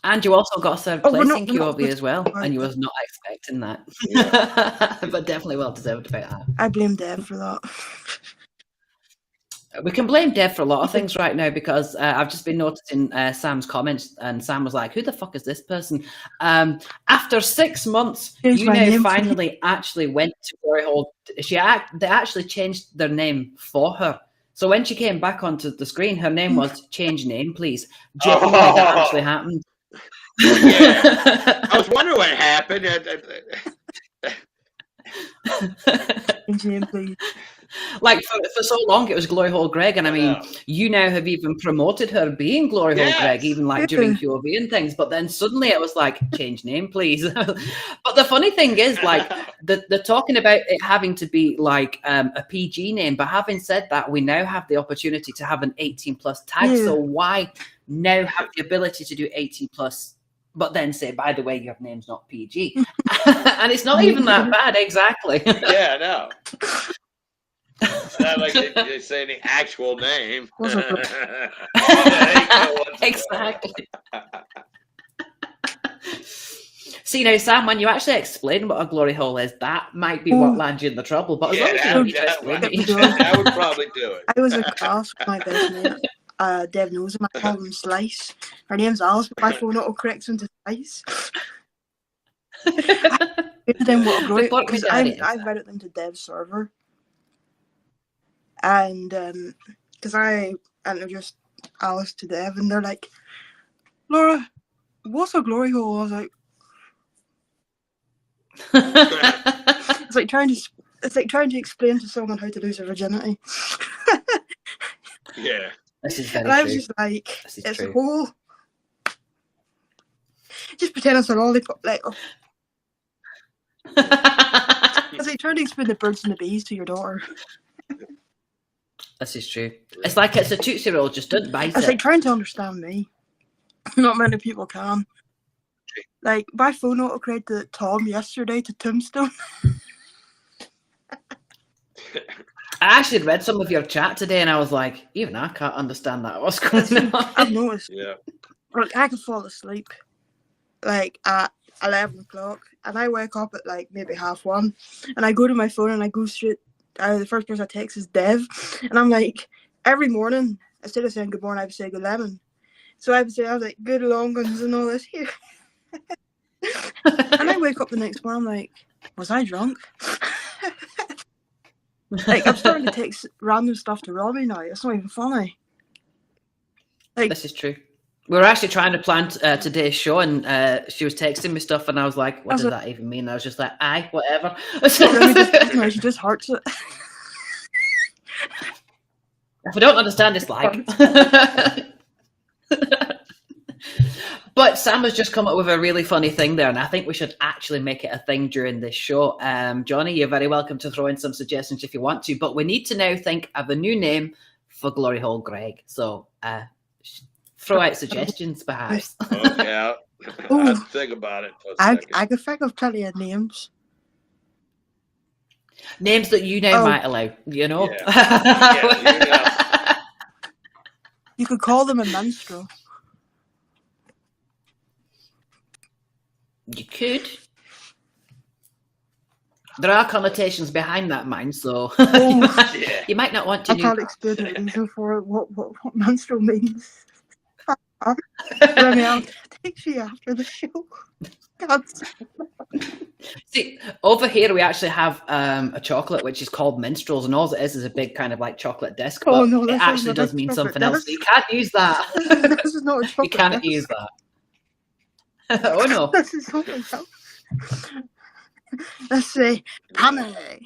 And you also got third place in QOV as well, and you was not expecting that. Yeah. But definitely well deserved about that. I blame Deb for that. We can blame Deb for a lot of things right now because I've just been noticing Sam's comments, and Sam was like, "Who the fuck is this person?" After 6 months, YouNow finally actually went to Glory Hole. They actually changed their name for her. So when she came back onto the screen, her name was "Change Name, Please." Genuinely, that actually happened. Yeah. I was wondering what happened. Change name, please. Like for so long, it was Glory Hole Greg, and I mean, YouNow have even promoted her being Glory Hole Greg, even like during QOV and things. But then suddenly it was like, change name, please. But the funny thing is, like, they're talking about it having to be like a PG name. But having said that, we now have the opportunity to have an 18+ tag. So why now have the ability to do 18+? But then say, by the way, your name's not PG, and it's not even that bad, exactly. Yeah, no. Not like they say the actual name. Exactly. See now, Sam, when you actually explain what a glory hole is, that might be what lands you in the trouble. But as long as you don't explain it, I would probably do it. I was in class with my best mate. Deb knows him. I call him Slice. Her name's Alice, but my phone autocorrects into Slice. Because I've routed them to Dev's server. And because I introduced Alice to Dev, and they're like, Laura, what's a glory hole? I was like, it's like trying to explain to someone how to lose their virginity. Yeah. This is very and I true. was just like, it's true. a hole. Just pretend it's a lollipop. Like, oh. It's like trying to explain the birds and the bees to your daughter. This is true. It's like it's a Tootsie Roll, just don't bite it. It's like trying to understand me. Not many people can. Like, my phone autocorrected Tom yesterday to Tombstone. I actually read some of your chat today, and I was like, even I can't understand that. What's going on? I've noticed. Yeah. Like, I can fall asleep, like, at 11 o'clock, and I wake up at, like, maybe 1:30, and I go to my phone, and I go straight, the first person I text is Dev, and I'm like, every morning, instead of saying good morning, I would say good lemon. So I was like, good long ones and all this here. And I wake up the next morning, I'm like, was I drunk? Like, I'm starting to text random stuff to Robbie now. It's not even funny. Like, This is true. We were actually trying to plan today's show, and she was texting me stuff, and I was like, "What does that even mean?" I was just like, "Aye, whatever." she just hearts it. If I don't understand, it's like. But Sam has just come up with a really funny thing there, and I think we should actually make it a thing during this show. Johnny, you're very welcome to throw in some suggestions if you want to, but we need to now think of a new name for Glory Hole Greg. So throw out suggestions, perhaps. Okay, I'll think about it for a second. I can think of plenty of names. Names that YouNow might allow, you know? Yeah, You could call them a minstrel. You could. There are connotations behind that, mind, so you might not want to. I can't explain the reason for it, what minstrel means. I'll text you after the show. God. See, over here we actually have a chocolate which is called minstrels, and all it is a big kind of like chocolate disc. But no, it actually does mean something else. So you can't use that. This is not a chocolate. You can't use that. Oh no! This is something else. Let's say Pammy.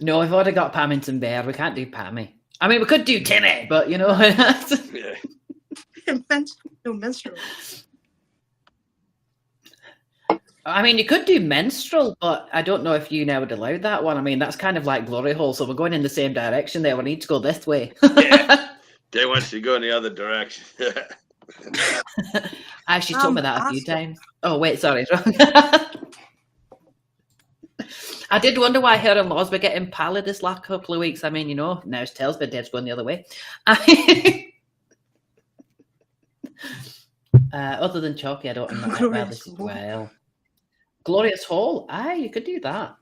No, we've already got Pamington Bear. We can't do Pammy. I mean, we could do Timmy, but you know. No minstrel. I mean, you could do minstrel, but I don't know if YouNow would allow that one. I mean, that's kind of like Glory Hole, so we're going in the same direction there. We need to go this way. They want you to go in the other direction. She told me that a few times. Oh, wait, sorry. I did wonder why her in-laws were getting pallid this last couple of weeks. I mean, you know, now his tail's been dead, going the other way. Other than Chalky, I don't know about this as well. Glorious Hall? Aye, you could do that.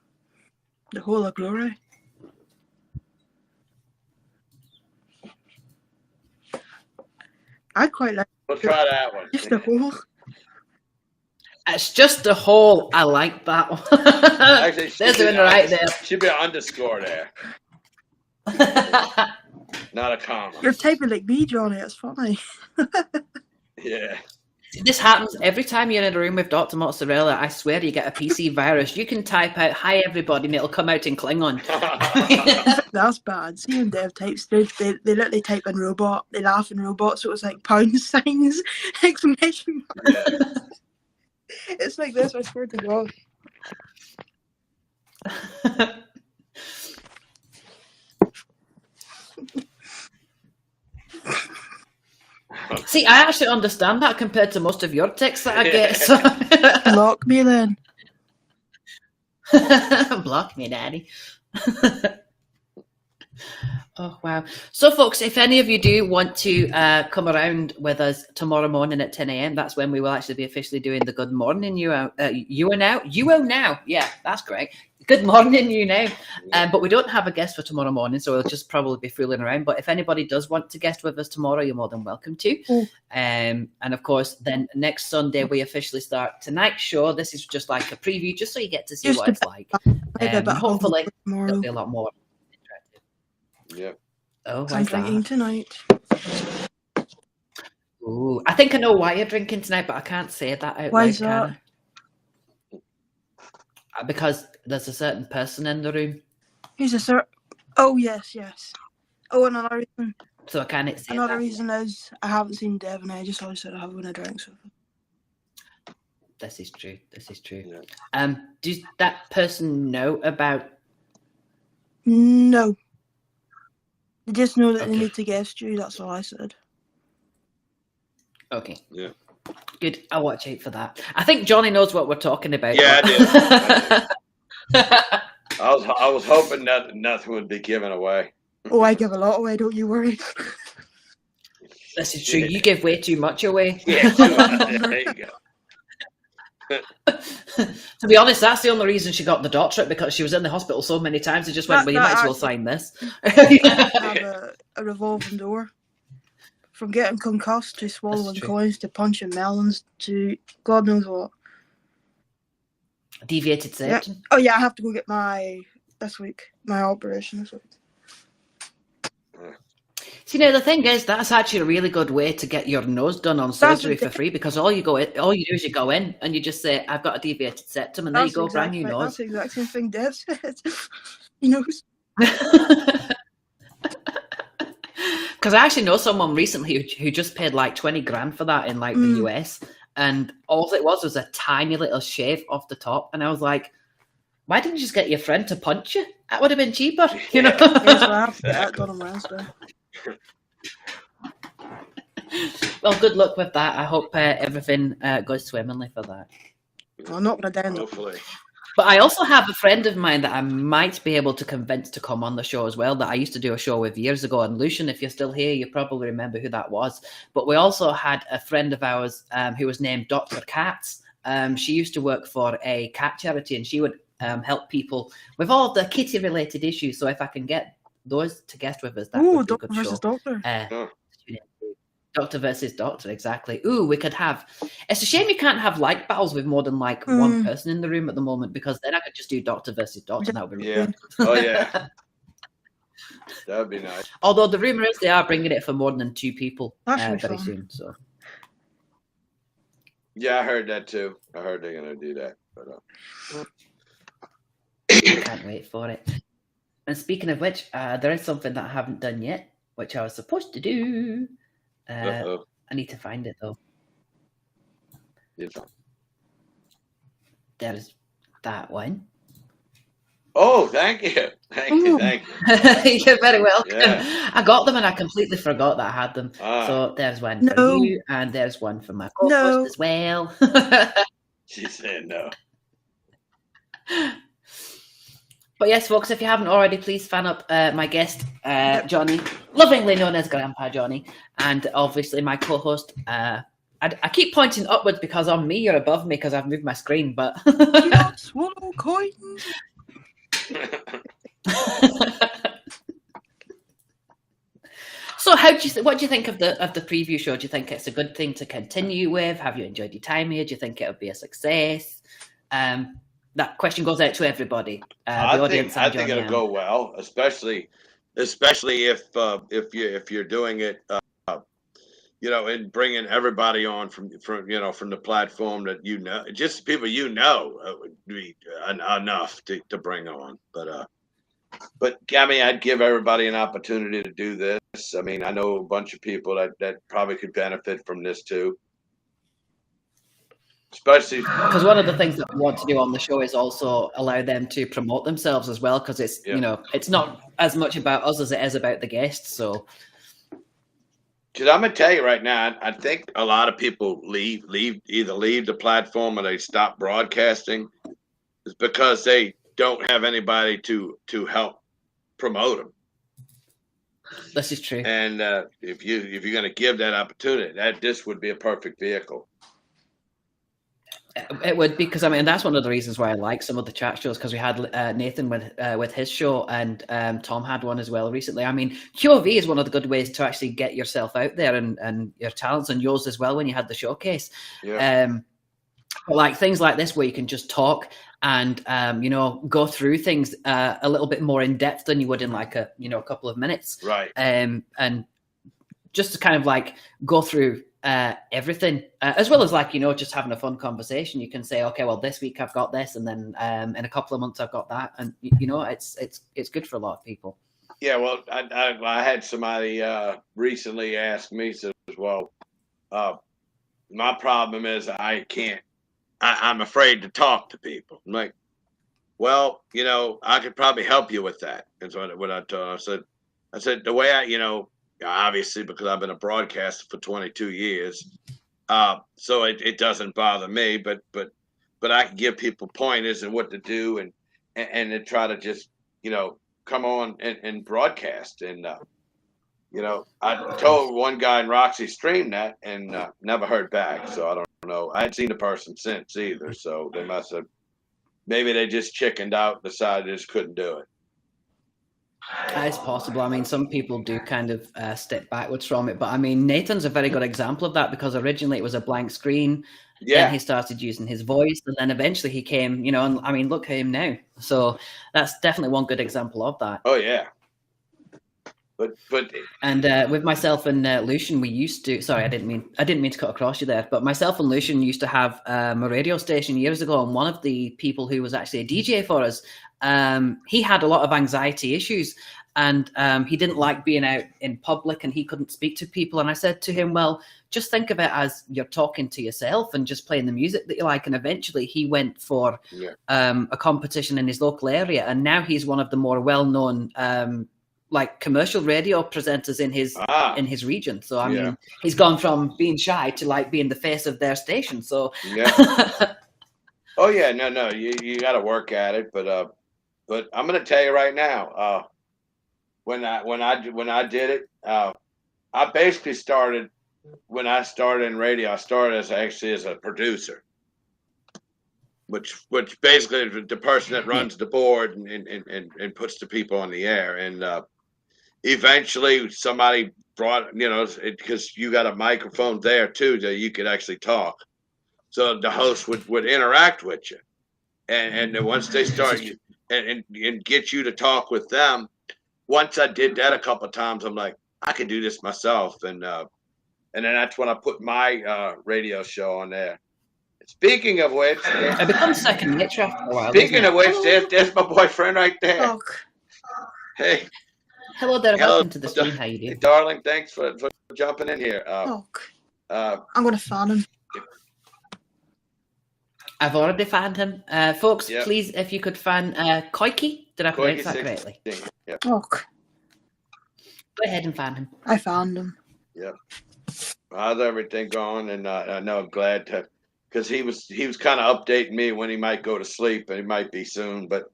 The Hall of Glory. I quite like. We'll try that one. Just the hole. It's just the hole. I like that one. Actually, there's one right there. Should be an underscore there. Not a comma. You're typing like me, Johnny. It's funny. Yeah. This happens every time you're in a room with Dr. Mozzarella. I swear you get a PC virus. You can type out, "Hi, everybody," and it'll come out in Klingon. That's bad. See when Dev types, they literally type in robot. They laugh in robot, so it's like pound signs, exclamation mark. Yeah. It's like this, I swear to God. See, I actually understand that compared to most of your texts that I get. So. Block me then. Block me, Daddy. Oh, wow. So, folks, if any of you do want to come around with us tomorrow morning at 10 a.m., that's when we will actually be officially doing the Good Morning YouNow. Yeah, that's correct. Good morning, YouNow. But we don't have a guest for tomorrow morning, so we'll just probably be fooling around. But if anybody does want to guest with us tomorrow, you're more than welcome to. And of course, then next Sunday, we officially start tonight's show. This is just like a preview, just so you get to see what it's like. Hopefully, there'll be a lot more. Yeah. Oh, I'm drinking tonight. Ooh, I think I know why you're drinking tonight, but I can't say that out loud. Why is that? Because there's a certain person in the room. Who's a certain? Oh yes. Oh, another reason. So I can't say another that. reason is I haven't seen Dev, and I just always said I have when I drink. So. This is true. Yeah. Does that person know about? No. They just know that they need to guest you. That's all I said. Okay. Yeah. Good. I'll watch out for that. I think Johnny knows what we're talking about. Yeah, I did. I was hoping nothing would be given away. Oh, I give a lot away. Don't you worry. This is true. You give way too much away. Yeah. There you go. To be honest, that's the only reason she got the doctorate, because she was in the hospital so many times. They just went, well, you might as well sign this. Have a revolving door. From getting concussed to swallowing coins to punching melons to God knows what. Deviated septum. Yeah. Oh yeah, I have to go get my operation this week. See, now the thing is, that's actually a really good way to get your nose done on surgery for free, because all you do is you go in and you just say, "I've got a deviated septum," and there you go, brand new nose. That's the exact same thing Dave said. He knows. Because I actually know someone recently who just paid like 20 grand for that in like the US, and all it was a tiny little shave off the top, and I was like, why didn't you just get your friend to punch you? That would have been cheaper, you know. Yes, I have to get that done on Wednesday. Well, good luck with that. I hope everything goes swimmingly for that. Well, not gonna down. Hopefully. But I also have a friend of mine that I might be able to convince to come on the show as well, that I used to do a show with years ago. And Lucian, if you're still here, you probably remember who that was. But we also had a friend of ours who was named Dr. Katz. She used to work for a cat charity, and she would help people with all of the kitty-related issues. So if I can get those to guest with us, that would be a good show. Doctor. Doctor versus Doctor, exactly. Ooh, we could have... It's a shame you can't have like battles with more than like one person in the room at the moment, because then I could just do Doctor versus Doctor, and that would be really good. Oh, yeah. That would be nice. Although the rumour is they are bringing it for more than 2 people very soon. So. Yeah, I heard that too. I heard they're going to do that. But, I can't wait for it. And speaking of which, there is something that I haven't done yet, which I was supposed to do. I need to find it though. There's that one. Oh, thank you. Thank you. You're very welcome. Yeah. I got them and I completely forgot that I had them. So there's one for you, and there's one for my co-host as well. She said no. But yes, folks, if you haven't already, please fan up my guest, Johnny, lovingly known as Grandpa Johnny, and obviously my co-host. I keep pointing upwards because on me you're above me because I've moved my screen, but... Do not swallow coins. So what do you think of the preview show? Do you think it's a good thing to continue with? Have you enjoyed your time here? Do you think it'll be a success? That question goes out to everybody. I think it'll go well, especially if you're doing it, and bringing everybody on from the platform that just people would be enough to bring on. But I mean, I'd give everybody an opportunity to do this. I mean, I know a bunch of people that probably could benefit from this too. Especially because one of the things that we want to do on the show is also allow them to promote themselves as well, because it's it's not as much about us as it is about the guests. So, because I'm gonna tell you right now, I think a lot of people either leave the platform or they stop broadcasting, is because they don't have anybody to help promote them. This is true. And if you're gonna give that opportunity, this would be a perfect vehicle. It would, because I mean that's one of the reasons why I like some of the chat shows, because we had Nathan with his show, and Tom had one as well recently. I mean, QOV is one of the good ways to actually get yourself out there and your talents, and yours as well when you had the showcase. Yeah. But like things like this where you can just talk and go through things a little bit more in depth than you would in like a couple of minutes, right? And just to kind of like go through everything, as well as like just having a fun conversation. You can say, okay, well this week I've got this, and then in a couple of months I've got that, and it's good for a lot of people. Yeah, well, I had somebody recently ask me, says, well, my problem is I'm afraid to talk to people. I'm like, well, I could probably help you with that. And so what I told him, I said the way obviously, because I've been a broadcaster for 22 years, so it doesn't bother me. But I can give people pointers and what to do, and to try to just come on and broadcast. And I told one guy in Roxy Stream that, and never heard back. So I don't know. I hadn't seen the person since either. So they must have, maybe they just chickened out, decided they just couldn't do it. It's possible. I mean, some people do kind of step backwards from it, but I mean, Nathan's a very good example of that, because originally it was a blank screen. Yeah. Then he started using his voice, and then eventually he came, and I mean, look at him now. So that's definitely one good example of that. Oh yeah. And with myself and Lucian, we used to. Sorry, I didn't mean to cut across you there. But myself and Lucian used to have a radio station years ago, and one of the people who was actually a DJ for us, he had a lot of anxiety issues, and he didn't like being out in public, and he couldn't speak to people. And I said to him, well, just think of it as you're talking to yourself and just playing the music that you like. And eventually he went for a competition in his local area, and now he's one of the more well-known like commercial radio presenters in his region. So I mean, he's gone from being shy to like being the face of their station. So oh yeah, no, you got to work at it. But I'm gonna tell you right now, when I did it, I basically started. When I started in radio, I started as a producer, which basically is the person that runs the board and puts the people on the air. And eventually somebody brought, because you got a microphone there too, that you could actually talk. So the host would interact with you. And then once they start and get you to talk with them, once I did that a couple of times, I'm like, I can do this myself. And then that's when I put my radio show on there. Speaking of which, it becomes second nature after a while. Speaking of which, there's my boyfriend right there. Oh. Hey. Hello there. Welcome to the stream. How you doing? Hey, darling, thanks for jumping in here. I'm going to fan him. I've already fanned him. Folks, please, if you could fan Koiki. Did I pronounce that correctly? Yep. Oh. Go ahead and fan him. I found him. Yep. How's everything going? And I know I'm glad to, because he was kind of updating me when he might go to sleep, and he might be soon. But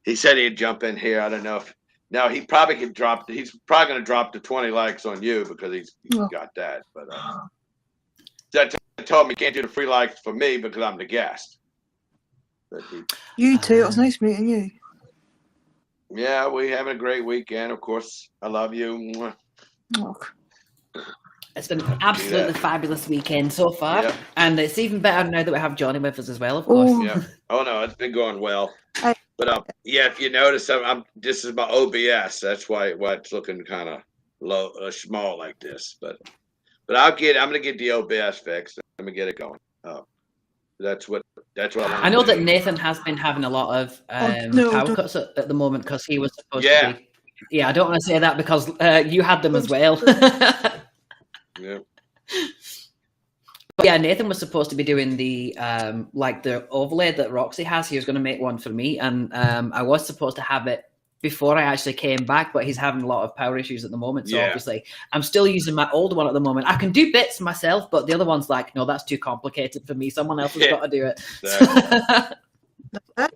he said he'd jump in here. I don't know if now he probably could drop. He's probably going to drop the 20 likes on you because he's got that. But that told me he can't do the free likes for me because I'm the guest. You too. It was nice meeting you. Yeah, we having a great weekend. Of course, I love you. Oh. It's been an absolutely fabulous weekend so far, and it's even better now that we have Johnny with us as well, of course. Yeah. Oh no, it's been going well. But if you notice, this is my OBS. That's why it's looking kind of low, small like this. But I'm gonna get the OBS fixed. I'm gonna get it going. That's what I know that Nathan has been having a lot of power cuts at the moment because he was supposed to be. Yeah, I don't want to say that because you had them as well. Yeah. But yeah, Nathan was supposed to be doing the the overlay that Roxy has. He was going to make one for me, and I was supposed to have it before I actually came back, but he's having a lot of power issues at the moment. So obviously, I'm still using my older one at the moment. I can do bits myself, but the other one's like, no, that's too complicated for me. Someone else has got to do it. Exactly.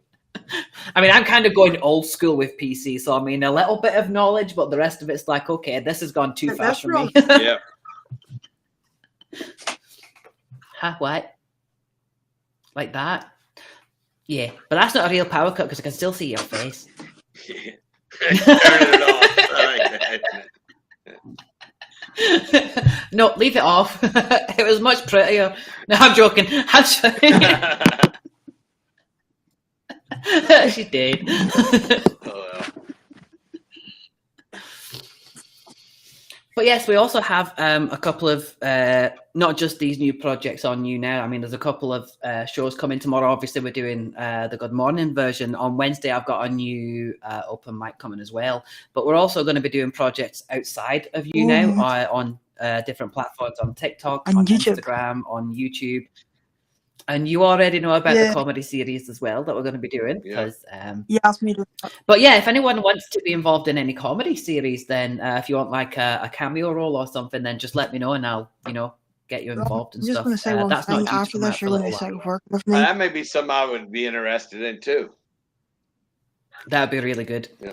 I mean, I'm kind of going old school with PC, so I mean, a little bit of knowledge, but the rest of it's like, okay, this has gone too fast for me. Yeah. Huh, what? Like that? Yeah, but that's not a real power cut because I can still see your face. Turn it off. I like that. No, leave it off. It was much prettier. No, I'm joking. She did. Oh, well. But yes, we also have a couple of, not just these new projects on YouNow. I mean, there's a couple of shows coming tomorrow. Obviously, we're doing the Good Morning version. On Wednesday, I've got a new open mic coming as well. But we're also going to be doing projects outside of YouNow on different platforms, on TikTok, on Instagram, on YouTube. And you already know about the comedy series as well that we're going to be doing. Because, asked me to. But yeah, if anyone wants to be involved in any comedy series, then if you want like a cameo role or something, then just let me know and I'll, get you involved and stuff. I'm just going to say one thing after this, you're going to start working with me. That may be something I would be interested in too. That would be really good. Yeah.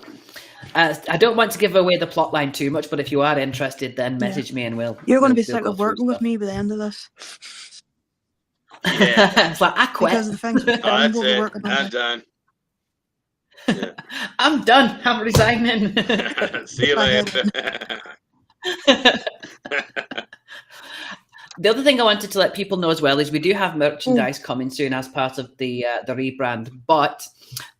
I don't want to give away the plot line too much, but if you are interested, then message me and we'll. You're going to be sick of working with me by the end of this. Yeah. It's like I quit. Because the things that's it. I'm done. Yeah. I'm done. I'm resigning. See you later. The other thing I wanted to let people know as well is we do have merchandise coming soon as part of the rebrand, but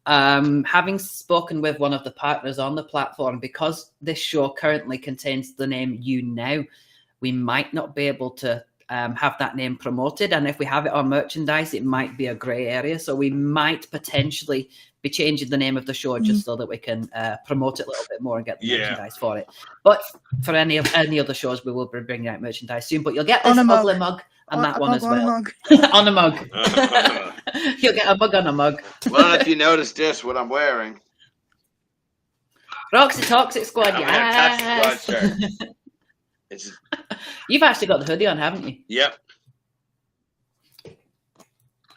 Having spoken with one of the partners on the platform, because this show currently contains the name YouNow, we might not be able to have that name promoted. And if we have it on merchandise, it might be a grey area. So we might potentially be changing the name of the show just so that we can promote it a little bit more and get the merchandise for it. But for any other shows, we will be bringing out merchandise soon. But you'll get this ugly mug and that one as well. On a mug. You'll get a mug on a mug. Well, if you notice this, what I'm wearing. Roxy Toxic Squad, yes. You've actually got the hoodie on, haven't you? Yep.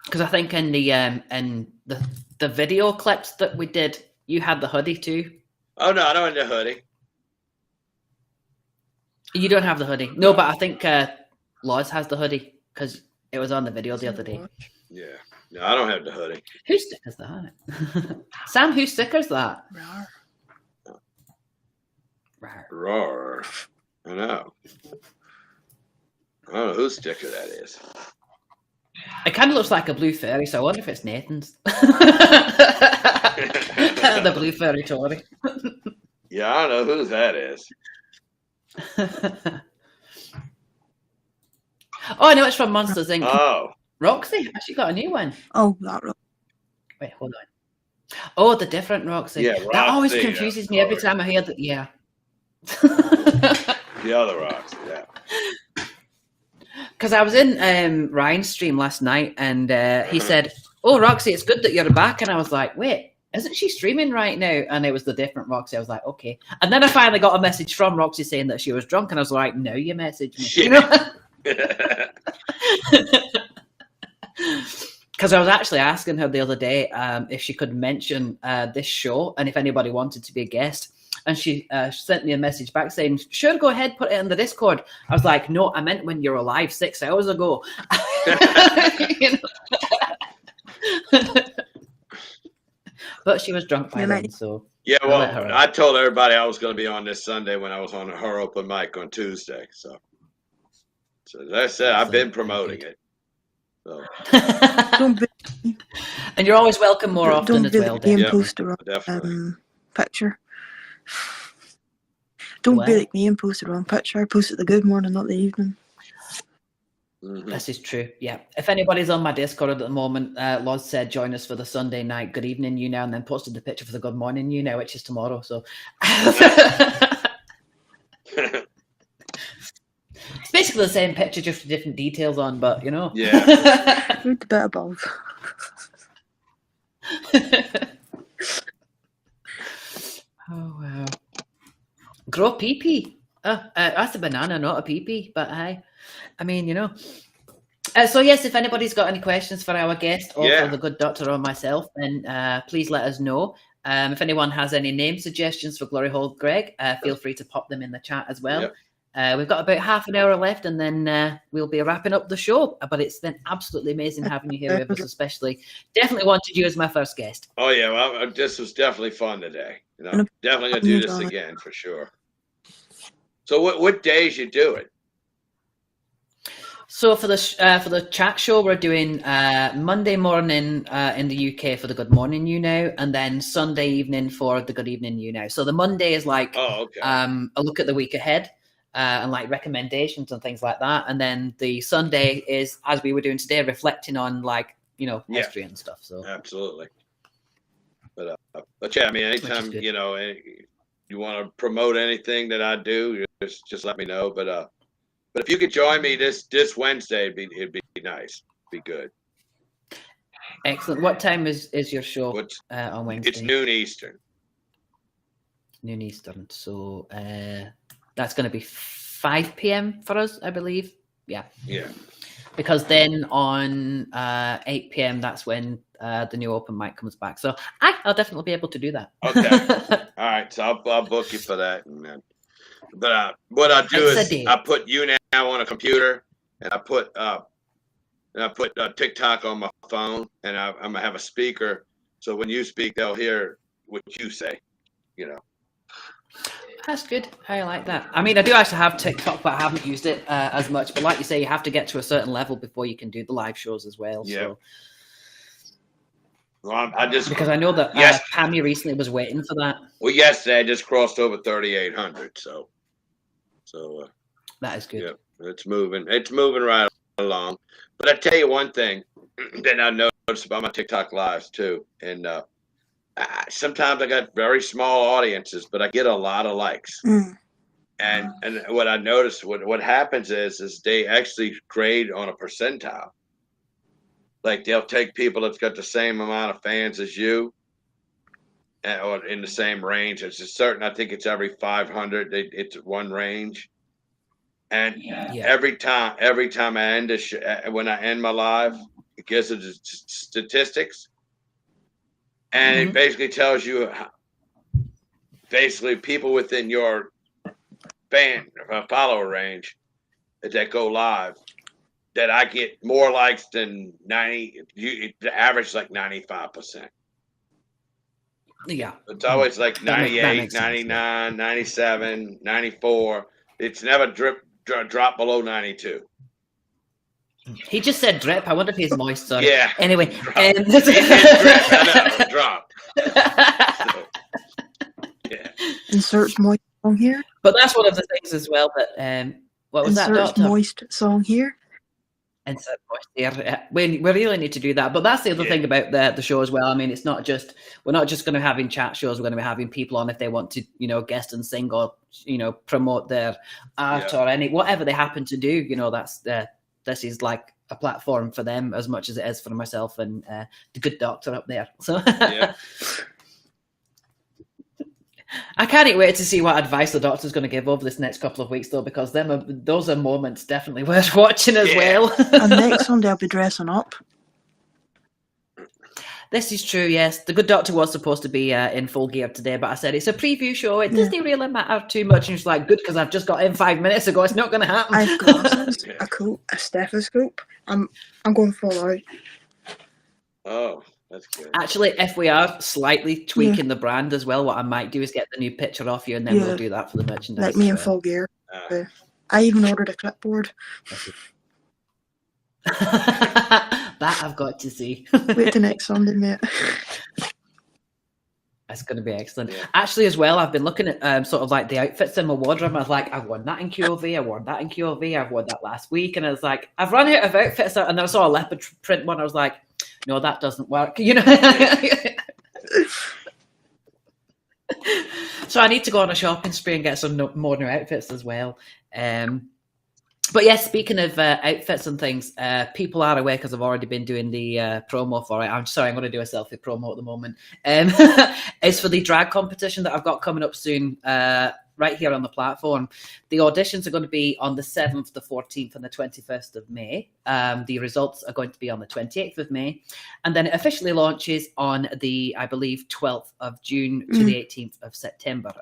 Because I think in the video clips that we did, you had the hoodie too. Oh no, I don't have the hoodie. You don't have the hoodie. No, but I think Loz has the hoodie because it was on the video the other day. Yeah. No, I don't have the hoodie. Whose sticker's that? Sam, whose sticker's that? Roar. I know. I don't know whose sticker that is. It kind of looks like a blue fairy, so I wonder if it's Nathan's. The blue fairy Tory. Yeah, I don't know whose that is. Oh, I know it's from Monsters Inc. Oh. Roxy, actually got a new one. Oh, that Roxy. Wait, hold on. Oh, the different Roxy. Yeah, Roxy, that always confuses me every time I hear that. Yeah. The other Roxy, yeah. Because I was in Ryan's stream last night and he said, "Oh, Roxy, it's good that you're back." And I was like, "Wait, isn't she streaming right now?" And it was the different Roxy. I was like, "Okay." And then I finally got a message from Roxy saying that she was drunk, and I was like, "No, you messaged me." You know? Because I was actually asking her the other day if she could mention this show and if anybody wanted to be a guest. And she sent me a message back saying, "Sure, go ahead, put it in the Discord." I was like, "No, I meant when you were alive 6 hours ago." But she was drunk by then, so. Yeah, well, I told everybody I was going to be on this Sunday when I was on her open mic on Tuesday. So as I said, I've been promoting it. So. And you're always welcome more often as well. Don't post a picture. Don't be like me and post the wrong picture. I post it the good morning, not the evening. Mm-hmm. This is true. Yeah. If anybody's on my Discord at the moment, Loz said join us for the Sunday night good evening YouNow, and then posted the picture for the good morning YouNow, which is tomorrow. So it's basically the same picture, just with different details on, but you know. Yeah. Read the bit above. Oh wow. Grow pee-pee. That's a banana, not a pee-pee, but hi. I mean, you know. So yes, if anybody's got any questions for our guest or for the good doctor or myself, then please let us know. If anyone has any name suggestions for Glory Hole Greg, feel free to pop them in the chat as well. Yep. We've got about half an hour left, and then we'll be wrapping up the show. But it's been absolutely amazing having you here with us, especially. Definitely wanted you as my first guest. Oh, yeah. Well, this was definitely fun today. You know, definitely going to do this again for sure. So what days you do it? So for the chat show, we're doing Monday morning in the UK for the Good Morning YouNow, and then Sunday evening for the Good Evening YouNow. So the Monday is like a look at the week ahead and like recommendations and things like that, and then the Sunday is, as we were doing today, reflecting on like history and stuff. So absolutely. But yeah, I mean, anytime you know you want to promote anything that I do, just let me know. But if you could join me this Wednesday, it'd be nice. It'd be good. Excellent. What time is your show on Wednesday? It's noon Eastern. Noon Eastern. So that's going to be 5 p.m. for us, I believe. Yeah. Yeah. Because then on 8 p.m. that's when the new open mic comes back. So I'll definitely be able to do that. Okay. All right. So I'll book you for that. But what I do is I put YouNow on a computer, and I put TikTok on my phone, and I'm gonna have a speaker, so when you speak, they'll hear what you say. That's good. I like that. I mean, I do actually have TikTok, but I haven't used it as much. But like you say, you have to get to a certain level before you can do the live shows as well. Yeah. So. Well, I just Because I know that yes, Pammy recently was waiting for that. well, yesterday I just crossed over 3,800. So That is good. yeah, it's moving. It's moving right along. But I tell you one thing that I noticed about my TikTok lives too, and sometimes I got very small audiences, but I get a lot of likes. And what I noticed, what happens is they actually grade on a percentile. Like they'll take people that's got the same amount of fans as you, or in the same range. It's a certain. I think it's every 500. It's one range. And every time I end when I end my live, it gives it statistics, and it basically tells you basically people within your follower range that go live, that I get more likes than 90. The average is like 95%. Yeah. It's always like 98, 99, 97, 94. It's never drop below 92. He just said drip. I wonder if he's moist. Sorry. Yeah. Anyway. Drip. I know, drop. So, yeah. Insert moist song here. But that's one of the things as well that what was that, Doctor? Moist song here. Insert moist here. We really need to do that. But that's the other thing about the show as well. I mean, we're not just going to be having chat shows. We're going to be having people on if they want to, guest and sing or promote their art or whatever they happen to do. This is like a platform for them as much as it is for myself and the good doctor up there. So I can't wait to see what advice the doctor's going to give over this next couple of weeks, though, because those are moments definitely worth watching as well. And next Sunday I'll be dressing up. This is true, yes. The good doctor was supposed to be in full gear today, but I said it's a preview show. It doesn't really matter too much. And she's like, good, because I've just got in 5 minutes ago. It's not going to happen. I've glasses, a coat, a stethoscope. I'm going full out. Oh, that's good. Actually, if we are slightly tweaking the brand as well, what I might do is get the new picture off you, and then we'll do that for the merchandise. Like me in full gear. I even ordered a clipboard. That I've got to see. Wait till next Sunday, mate. That's going to be excellent. Actually, as well, I've been looking at sort of like the outfits in my wardrobe. I was like, I've worn that in QOV. I wore that in QOV. I've worn that last week. And I was like, I've run out of outfits. And I saw a leopard print one. I was like, no, that doesn't work. So I need to go on a shopping spree and get some more new outfits as well. But yes, speaking of outfits and things, people are aware because I've already been doing the promo for it. I'm sorry, I'm going to do a selfie promo at the moment. It's for the drag competition that I've got coming up soon, right here on the platform. The auditions are going to be on the 7th, the 14th, and the 21st of May. The results are going to be on the 28th of May. And then it officially launches on the, I believe, 12th of June to the 18th of September.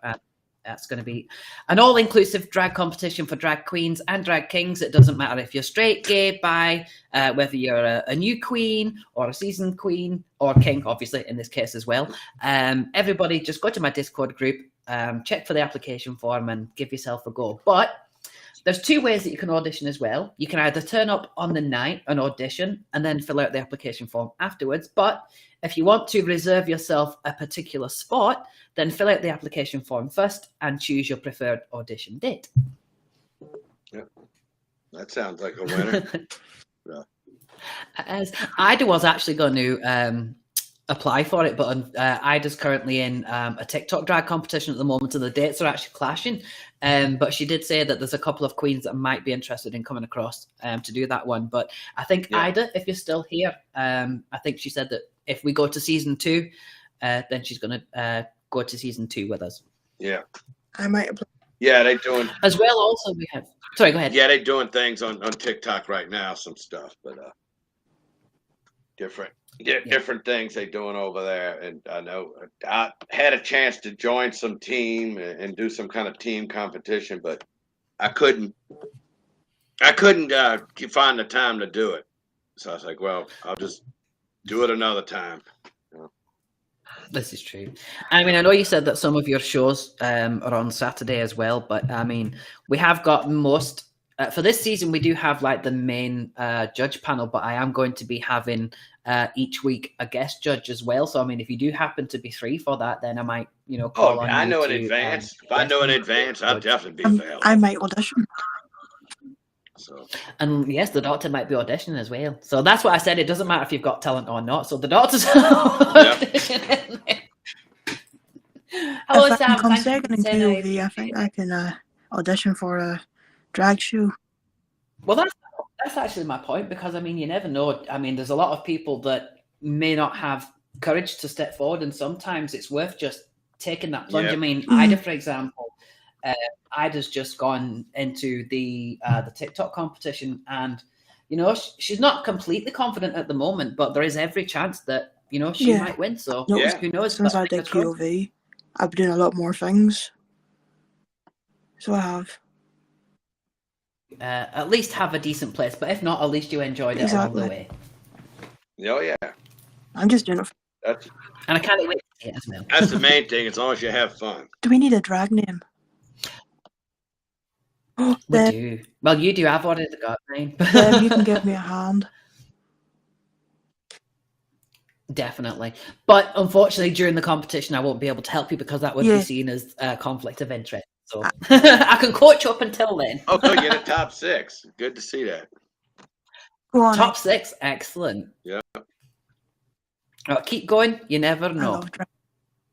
That's going to be an all-inclusive drag competition for drag queens and drag kings. It doesn't matter if you're straight, gay, bi, whether you're a new queen or a seasoned queen or king, obviously, in this case as well. Everybody just go to my Discord group, check for the application form and give yourself a go. But there's two ways that you can audition as well. You can either turn up on the night and audition and then fill out the application form afterwards. But if you want to reserve yourself a particular spot, then fill out the application form first and choose your preferred audition date. Yep. That sounds like a winner. As Ida was actually going to apply for it, but Ida's currently in a TikTok drag competition at the moment, and the dates are actually clashing. But she did say that there's a couple of queens that might be interested in coming across to do that one. But I think, Ida, if you're still here, I think she said that if we go to season 2, then she's going to go to season 2 with us. Yeah. I might apply. Yeah, they're doing. As well, also, we have. Sorry, go ahead. Yeah, they're doing things on TikTok right now, some stuff, but different things they're doing over there. And I know I had a chance to join some team and do some kind of team competition, but I couldn't find the time to do it. So I was like, well, I'll just do it another time. This is true. I mean, I know you said that some of your shows are on Saturday as well, but I mean, we have got most for this season, we do have like the main judge panel, but I am going to be having each week a guest judge as well. So I mean, if you do happen to be free for that, then I might, call on you. I know in advance. If I know in advance, I'll definitely be available. I might audition. So. And yes, the doctor might be auditioning as well. So that's what I said. It doesn't matter if you've got talent or not. So the doctor's auditioning. Hello, if Sam. I can come Thank second in QOV, I think I can audition for a drag show. Well, that's actually my point, because I mean, you never know. I mean, there's a lot of people that may not have courage to step forward, and sometimes it's worth just taking that plunge. I mean, Ida, for example, Ida's just gone into the TikTok competition, and she's not completely confident at the moment, but there is every chance that she might win. So who knows? Since I did QOV, I've been doing a lot more things. So I have. At least have a decent place, but if not, at least you enjoyed it all the way. Oh yeah. I'm just doing it. And I can't wait to see it as well. That's the main thing, as long as you have fun. Do we need a drag name? We do. Well, you do. I've already got mine. You can give me a hand. Definitely. But unfortunately, during the competition, I won't be able to help you, because that would be seen as a conflict of interest. So I can coach up until then. Oh, good. Get a top 6. Good to see that. Go on. Top 6. Excellent. Yeah. Keep going. You never know.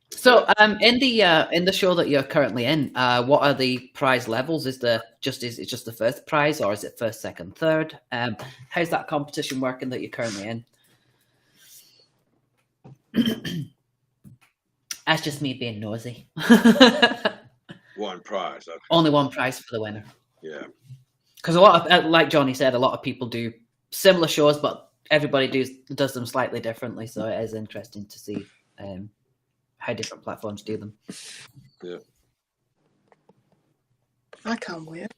So, in the show that you're currently in, what are the prize levels? Is it just the first prize, or is it first, second, third? How's that competition working that you're currently in? That's just me being nosy. One prize. Okay. Only one prize for the winner. Yeah. Because a lot of, like Johnny said, a lot of people do similar shows, but everybody does them slightly differently. So it is interesting to see how different platforms do them. Yeah. I can't wait.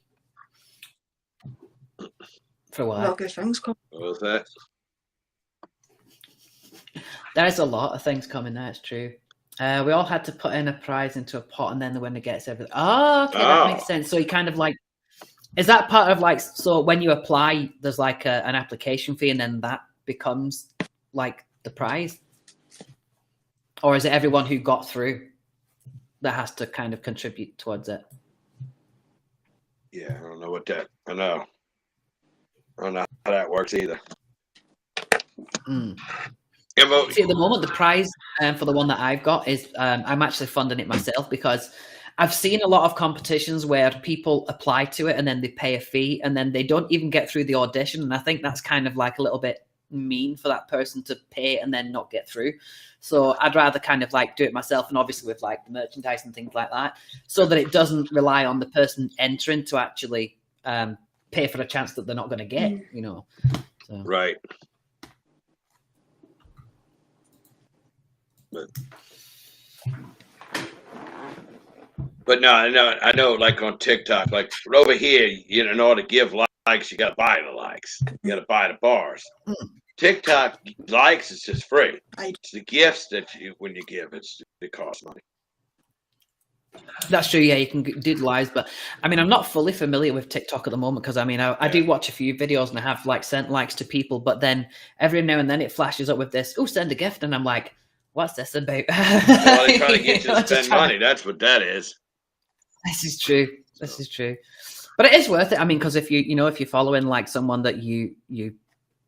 For what? Well, good things coming. What was that? There's a lot of things coming. That's true. We all had to put in a prize into a pot, and then the winner gets everything. Oh, okay, that makes sense. So you kind of like, is that part of like, so when you apply, there's like an application fee, and then that becomes like the prize? Or is it everyone who got through that has to kind of contribute towards it? Yeah, I don't know what that, I know. I don't know how that works either. See, at the moment, the prize for the one that I've got is I'm actually funding it myself, because I've seen a lot of competitions where people apply to it and then they pay a fee and then they don't even get through the audition. And I think that's kind of like a little bit mean for that person to pay and then not get through. So I'd rather kind of like do it myself, and obviously with like the merchandise and things like that, so that it doesn't rely on the person entering to actually pay for a chance that they're not going to get, So. Right. But no, I know, like on TikTok, like over here, in order to give likes, you got to buy the likes. You got to buy the bars. TikTok likes is just free. It's the gifts that when you give, it costs money. That's true. Yeah, you can do the lives, but I mean, I'm not fully familiar with TikTok at the moment, because I mean, I do watch a few videos and I have like sent likes to people, but then every now and then it flashes up with this, send a gift, and I'm like, what's this about? Well, they're trying to get you to spend money. That's what that is. This is true. This is true. But it is worth it. I mean, because if if you're following like someone that you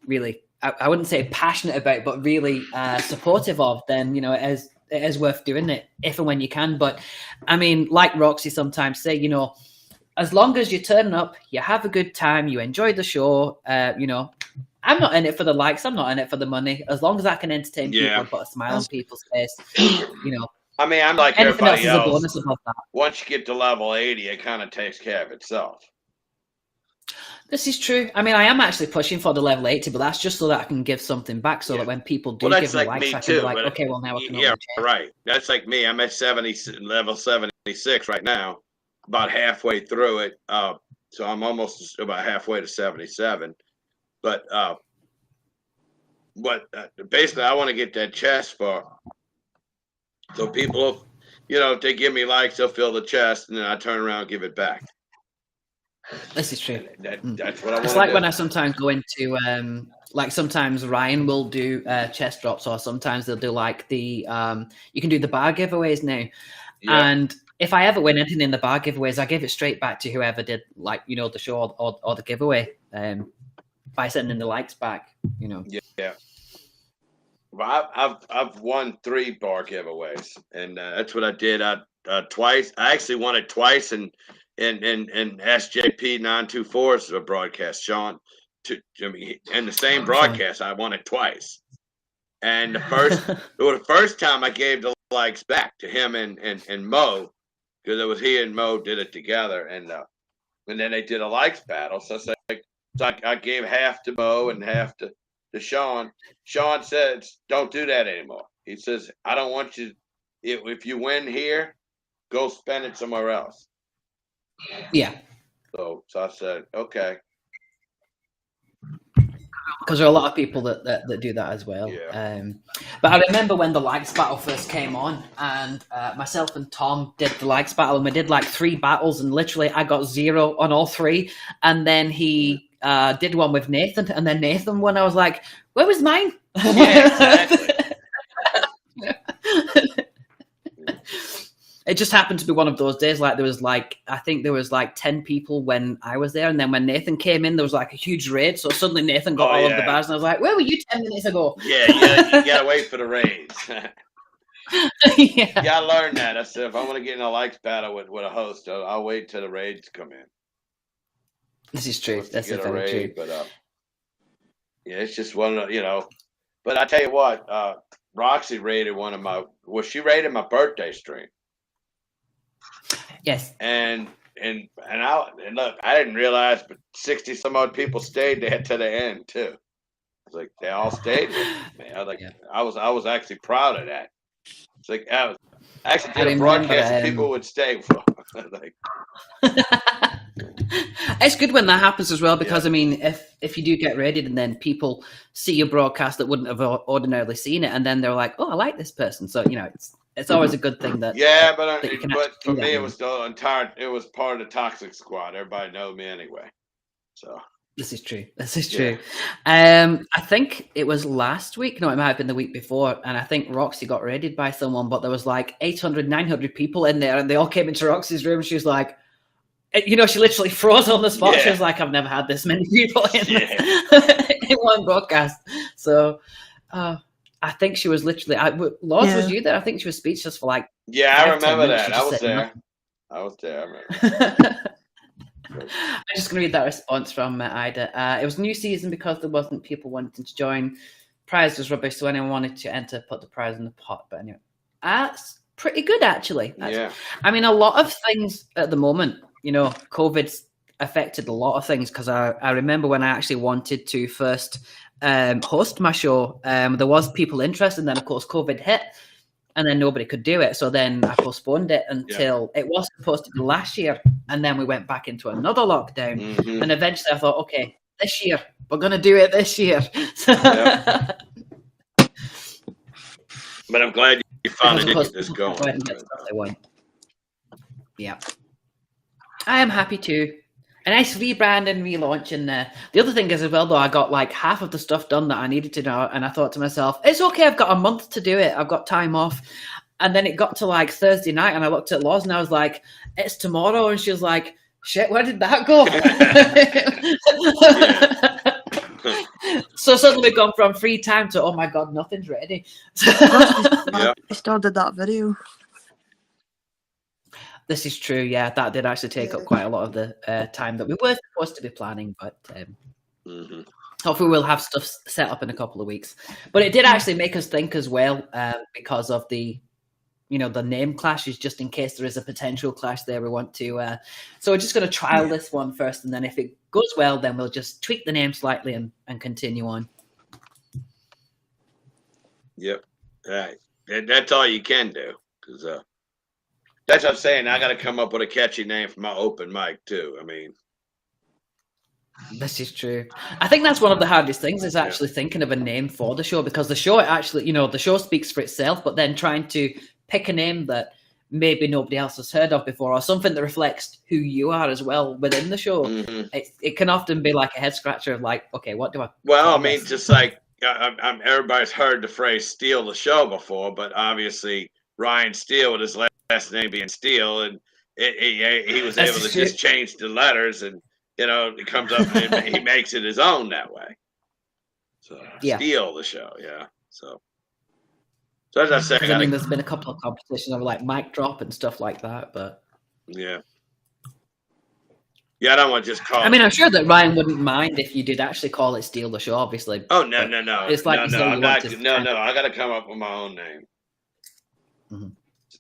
really, I wouldn't say passionate about, but really supportive of, then it is worth doing it if and when you can. But I mean, like Roxy sometimes say, as long as you're turning up, you have a good time, you enjoy the show, I'm not in it for the likes, I'm not in it for the money. As long as I can entertain people and put a smile on people's face, I mean, I'm like anything everybody else. else. Is a bonus above that. Once you get to level 80, it kind of takes care of itself. This is true. I mean, I am actually pushing for the level 80, but that's just so that I can give something back, so that when people do give me likes, I can be like, okay, well, now I can right. That's like me. I'm at level 76 right now, about halfway through it. So I'm almost about halfway to 77. But basically, I want to get that chest bar. So people, if they give me likes, they'll fill the chest, and then I turn around and give it back. This is true. That's what I want. It's like when I sometimes go into like sometimes Ryan will do chest drops, or sometimes they'll do like the you can do the bar giveaways now. Yeah. And if I ever win anything in the bar giveaways, I give it straight back to whoever did, like, you know, the show or the giveaway by sending the likes back, you know. Yeah. Well, I've won 3 bar giveaways, and that's what I did. Twice. I actually won it twice, and SJP 924's a broadcast, Sean. In the same broadcast, I won it twice. And the first time I gave the likes back to him and Mo, because it was he and Mo did it together, and then they did a likes battle. So it's like, I gave half to Mo and half to Sean. Sean says, "Don't do that anymore." He says, "I don't want you. If you win here, go spend it somewhere else." Yeah. So I said, okay. Because there are a lot of people that do that as well. Yeah. But I remember when the likes battle first came on, and myself and Tom did the likes battle, and we did like 3 battles, and literally I got 0 on all 3. And then he did one with Nathan, and then Nathan won. I was like, where was mine? Yeah, exactly. It just happened to be one of those days. Like I think there was like 10 people when I was there, and then when Nathan came in, there was like a huge raid. So suddenly Nathan got all of the bars, and I was like, "Where were you 10 minutes ago?" Yeah, you gotta wait for the raids. Yeah, you gotta learn that. I said, if I want to get in a likes battle with a host, I'll wait till the raids come in. This is true. That's very true. But yeah, it's just one of, you know. But I tell you what, Roxy raided she raided my birthday stream. Yes. And look, I didn't realize, but 60 some odd people stayed there to the end too. It's like they all stayed with me, man. I was actually proud of that. It's like I actually did a broadcast and people would stay for. Like, it's good when that happens as well, because I mean, if you do get raided and then people see your broadcast that wouldn't have ordinarily seen it, and then they're like, "Oh, I like this person," so you know it's always a good thing that. Yeah, but for me, it was the entire. It was part of the toxic squad. Everybody knows me anyway, so. This is true. I think it was last week. No, it might have been the week before. And I think Roxy got raided by someone, but there was like 800, 900 people in there, and they all came into Roxy's room. She was like, you know, she literally froze on the spot. Yeah. She was like, I've never had this many people in one broadcast. So I think she was literally, Laws, was you there? I think she was speechless for like. Yeah, I remember that. I was there. I remember. I'm just going to read that response from Ida. It was a new season because there wasn't people wanting to join. Prize was rubbish, so anyone wanted to enter put the prize in the pot. But anyway, that's pretty good, actually. Yeah. I mean, a lot of things at the moment, you know, COVID's affected a lot of things, because I remember when I actually wanted to first host my show, there was people interested, and then, of course, COVID hit. And then nobody could do it. So then I postponed it until it was supposed to be last year. And then we went back into another lockdown. Mm-hmm. And eventually I thought, okay, this year, we're going to do it this year. But I'm glad you finally get this going. Yeah. I am happy too. A nice rebrand and relaunch in there. The other thing is as well, though, I got like half of the stuff done that I needed to know, and I thought to myself, it's okay, I've got a month to do it. I've got time off. And then it got to like Thursday night, and I looked at Laws, and I was like, it's tomorrow. And she was like, shit, where did that go? So suddenly gone from free time to, oh my God, nothing's ready. I started that video. This is true, yeah. That did actually take up quite a lot of the time that we were supposed to be planning, but hopefully we'll have stuff set up in a couple of weeks. But it did actually make us think as well, because of the, you know, the name clashes, just in case there is a potential clash there. We want to, so we're just going to trial this one first, and then if it goes well, then we'll just tweak the name slightly and continue on. Yep, right. That's all you can do, because that's what I'm saying. I got to come up with a catchy name for my open mic too. I mean, this is true. I think that's one of the hardest things, is actually thinking of a name for the show, because the show actually, you know, the show speaks for itself, but then trying to pick a name that maybe nobody else has heard of before, or something that reflects who you are as well within the show. It can often be like a head scratcher of like, okay, what do I? Well, I mean, just like everybody's heard the phrase "steal the show" before, but obviously Ryan Steele, with his last name being Steele, and he was able to just change the letters, and it comes up and he makes it his own that way. So steal the show, So as I say, I mean, there's been a couple of competitions of like mic drop and stuff like that, but yeah, I don't want to just call. I mean, I'm sure that Ryan wouldn't mind if you did actually call it "Steal the Show." Obviously. Oh no! It's like I got to come up with my own name. Mm-hmm.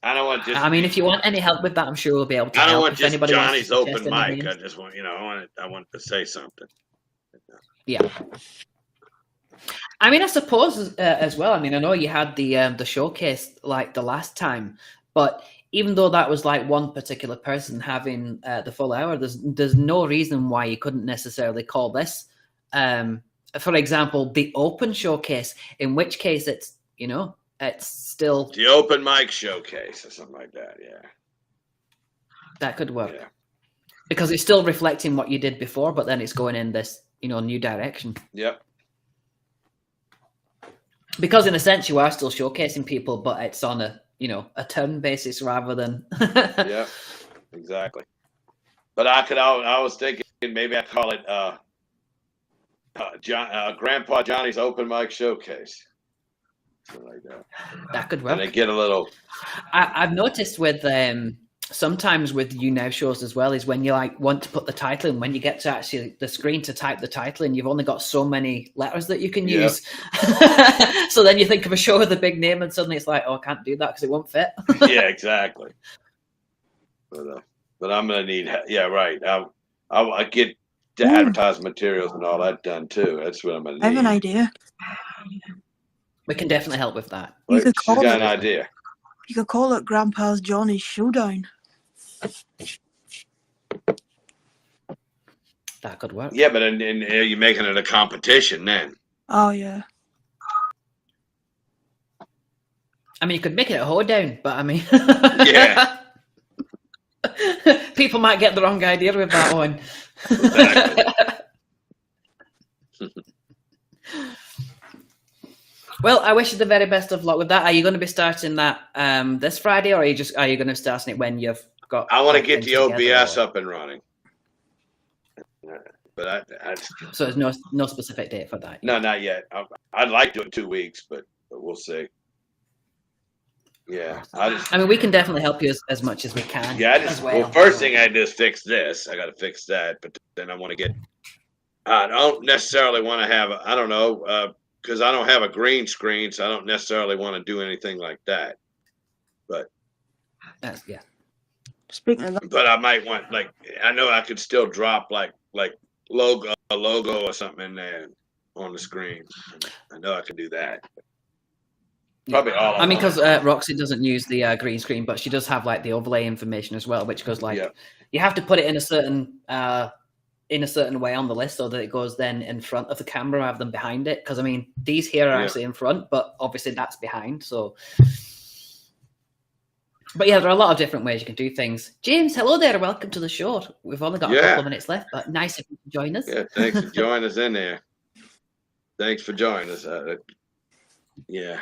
I don't want just. I mean, if you want any help with that, I'm sure we'll be able to. I don't help. want If just anybody Johnny's wants to open mic. I just want I want to say something. Yeah. I mean, I suppose as well. I mean, I know you had the showcase like the last time, but even though that was like one particular person having the full hour, there's no reason why you couldn't necessarily call this, for example, the open showcase. In which case, it's it's still the open mic showcase or something like that. Yeah, that could work. Yeah. Because it's still reflecting what you did before, but then it's going in this new direction. Yep. Because in a sense, you are still showcasing people, but it's on a turn basis rather than. Yeah, exactly. But I was thinking maybe I'd call it Grandpa Johnny's open mic showcase. Something like that. That could work. And they get a little. I've noticed with sometimes with YouNow shows as well is when you like want to put the title in, when you get to actually the screen to type the title in, you've only got so many letters that you can use. So then you think of a show with a big name and suddenly it's like, oh, I can't do that because it won't fit. Yeah, exactly. But I'm gonna need right. I get the advertising materials and all that done too. That's what I'm gonna need. I have an idea. We can definitely help with that. You could call an idea. You could call it Grandpa's Johnny's Showdown. That could work. Yeah, but then you're making it a competition then. Oh yeah. I mean, you could make it a hoedown, but I mean, yeah, people might get the wrong idea with that one. Exactly. Well, I wish you the very best of luck with that. Are you going to be starting that this Friday, or are you going to start it when you've got? I want to get the OBS up and running, but so there's no specific date for that. No, not yet. I'd like to do it 2 weeks, but we'll see. Yeah, I mean, we can definitely help you as much as we can. Yeah, first thing I do is fix this. I got to fix that, but then I want to get. I don't necessarily want to have. I don't know. Because I don't have a green screen, so I don't necessarily want to do anything like that. But yeah. Speaking of that, but I might want I know I could still drop like a logo or something in there on the screen. I know I can do that. Probably all. I mean, because Roxy doesn't use the green screen, but she does have like the overlay information as well, which goes you have to put it in a certain way on the list so that it goes then in front of the camera rather than behind it. Because I mean, these here are actually in front, but obviously that's behind. So, but yeah, there are a lot of different ways you can do things. James, hello there. Welcome to the show. We've only got a couple of minutes left, but nice if you can join us. Yeah, thanks for joining us in there. Thanks for joining us. Yeah,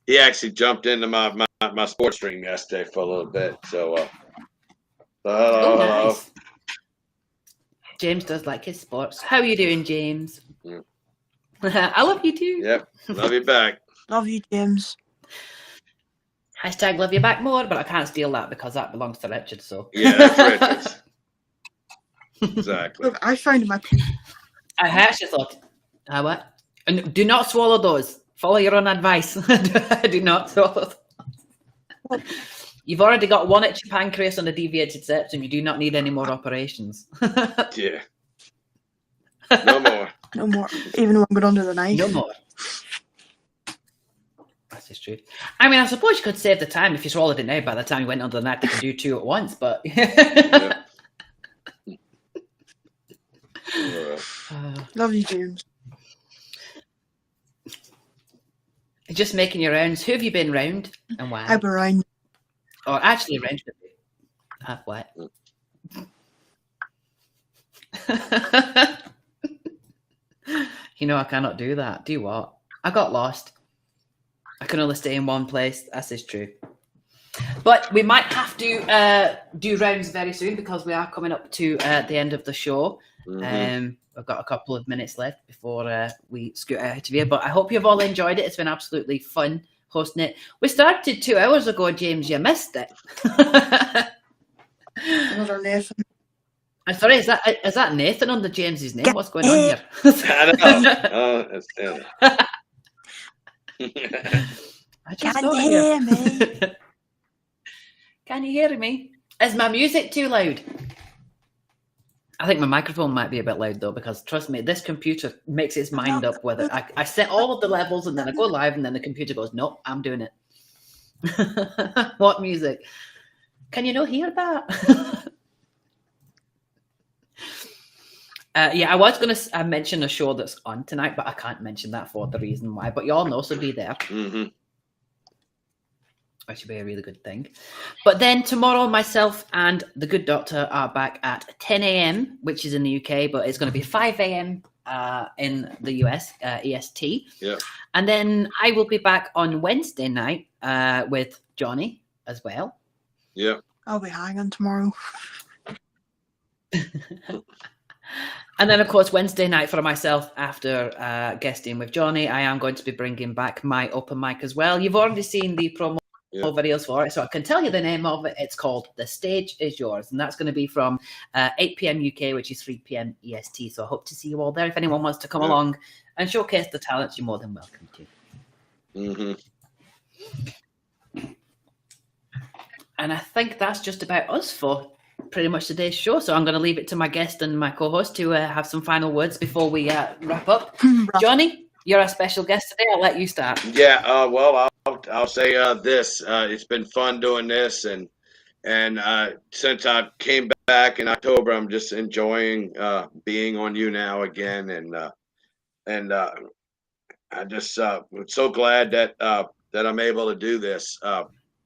he actually jumped into my sports stream yesterday for a little bit. So, hello. Nice. James does like his sports. How are you doing, James? Yeah. I love you too. Yep. Love you back. love you, James. # love you back more, but I can't steal that because that belongs to Richard. So yeah, that's Richard's. Exactly. Look, I found my. I actually thought, what? And do not swallow those. Follow your own advice. Do not swallow those. You've already got one itchy pancreas and a deviated septum. You do not need any more operations. Yeah. No more. No more. Even though I'm going under the knife. No more. That's just true. I mean, I suppose you could save the time if you swallowed it now. By the time you went under the knife, you can do 2 at once. But Yeah. Love you, James. Just making your rounds. Who have you been round and why? I've been around Or actually arranged it. What? You know, I cannot do that. Do what? I got lost. I can only stay in one place. This is true. But we might have to do rounds very soon because we are coming up to the end of the show. Mhm. I've got a couple of minutes left before we scoot out of here. But I hope you've all enjoyed it. It's been absolutely fun hosting it. We started 2 hours ago, James. You missed it. Another Nathan. I'm sorry, is that Nathan under James's name? What's going on here? I know. Oh, that's it. I just Can thought you hear me? Can you hear me? Is my music too loud? I think my microphone might be a bit loud though, because trust me, this computer makes its mind up whether I set all of the levels and then I go live and then the computer goes, nope, I'm doing it. What music? Can you not hear that? Yeah, I was going to mention a show that's on tonight, but I can't mention that for the reason why. But you all know, so be there. Mm-hmm. Which would be a really good thing. But then tomorrow, myself and the good doctor are back at 10 a.m., which is in the UK, but it's going to be 5 a.m. In the US, EST. Yeah. And then I will be back on Wednesday night with Johnny as well. Yeah. I'll be hanging tomorrow. And then, of course, Wednesday night for myself after guesting with Johnny, I am going to be bringing back my open mic as well. You've already seen the promo videos for it, so I can tell you the name of it. It's called The Stage Is Yours, and that's going to be from 8 p.m. UK, which is 3 p.m. EST. So I hope to see you all there. If anyone wants to come along and showcase the talents, you're more than welcome to. Mm-hmm. And I think that's just about us for pretty much today's show. So I'm going to leave it to my guest and my co-host to have some final words before we wrap up. Johnny, you're our special guest today. I'll let you start. Yeah. Well, I'll say this. It's been fun doing this, and since I came back in October, I'm just enjoying being on YouNow again, and I just I'm so glad that I'm able to do this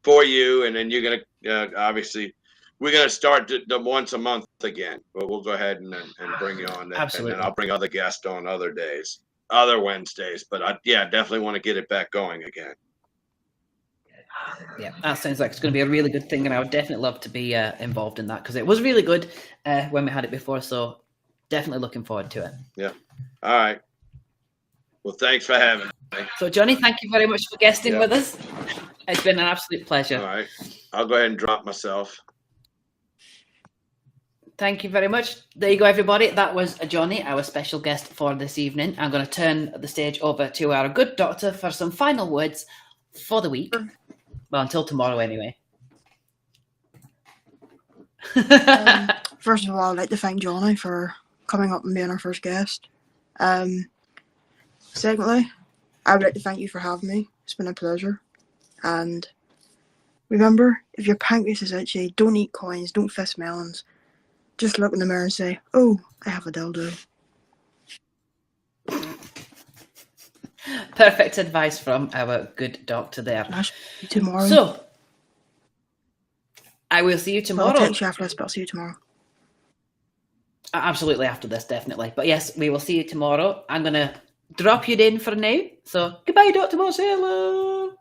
for you, and then you're gonna obviously. We're going to start the once a month again, but we'll go ahead and bring you on. Absolutely. And then I'll bring other guests on other days, other Wednesdays. But I definitely want to get it back going again. Yeah, that sounds like it's going to be a really good thing. And I would definitely love to be involved in that because it was really good when we had it before. So definitely looking forward to it. Yeah. All right. Well, thanks for having me. So, Johnny, thank you very much for guesting with us. It's been an absolute pleasure. All right. I'll go ahead and drop myself. Thank you very much. There you go, everybody. That was Johnny, our special guest for this evening. I'm going to turn the stage over to our good doctor for some final words for the week. Well, until tomorrow, anyway. First of all, I'd like to thank Johnny for coming up and being our first guest. Secondly, I would like to thank you for having me. It's been a pleasure. And remember, if your pancreas is itchy, don't eat coins, don't fist melons. Just look in the mirror and say, oh, I have a dildo. Perfect advice from our good doctor there. I'll see you tomorrow. So, I will see you tomorrow. Well, I'll text you after this, but I'll see you tomorrow. Absolutely after this, definitely. But yes, we will see you tomorrow. I'm going to drop you in for now. So, goodbye, Dr. Mozzarella.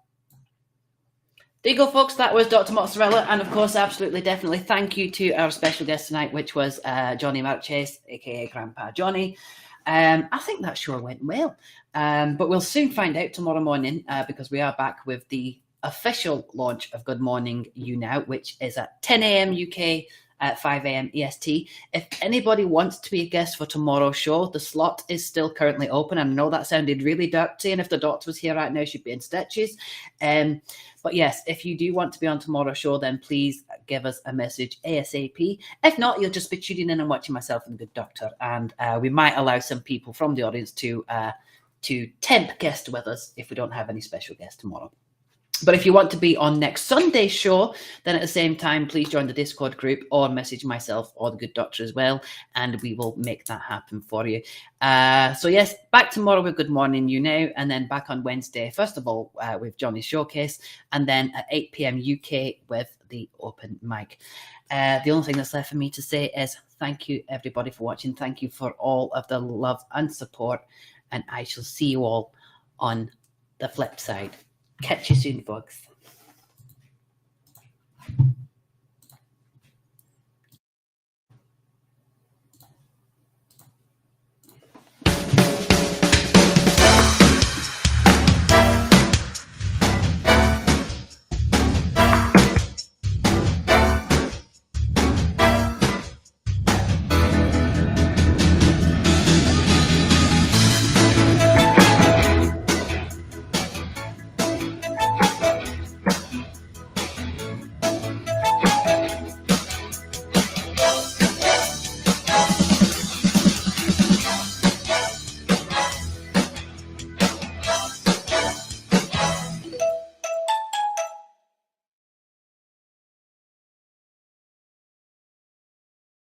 There you go, folks. That was Dr. Mozzarella. And of course, absolutely, definitely thank you to our special guest tonight, which was Johnny Marchese, aka Grandpa Johnny. I think that sure went well. But we'll soon find out tomorrow morning because we are back with the official launch of Good Morning YouNow, which is at 10 a.m. UK at 5 a.m. EST. If anybody wants to be a guest for tomorrow's show, the slot is still currently open. I know that sounded really dirty, and if the doctor was here right now, she'd be in stitches. But yes, if you do want to be on tomorrow's show, then please give us a message ASAP. If not, you'll just be tuning in and watching myself and the good doctor, and we might allow some people from the audience to temp guest with us if we don't have any special guests tomorrow. But if you want to be on next Sunday's show, then at the same time, please join the Discord group or message myself or the good doctor as well, and we will make that happen for you. So yes, back tomorrow with Good Morning YouNow, and then back on Wednesday, first of all, with Johnny's Showcase, and then at 8 p.m. UK with the open mic. The only thing that's left for me to say is thank you, everybody, for watching. Thank you for all of the love and support, and I shall see you all on the flip side. Catch you soon, folks.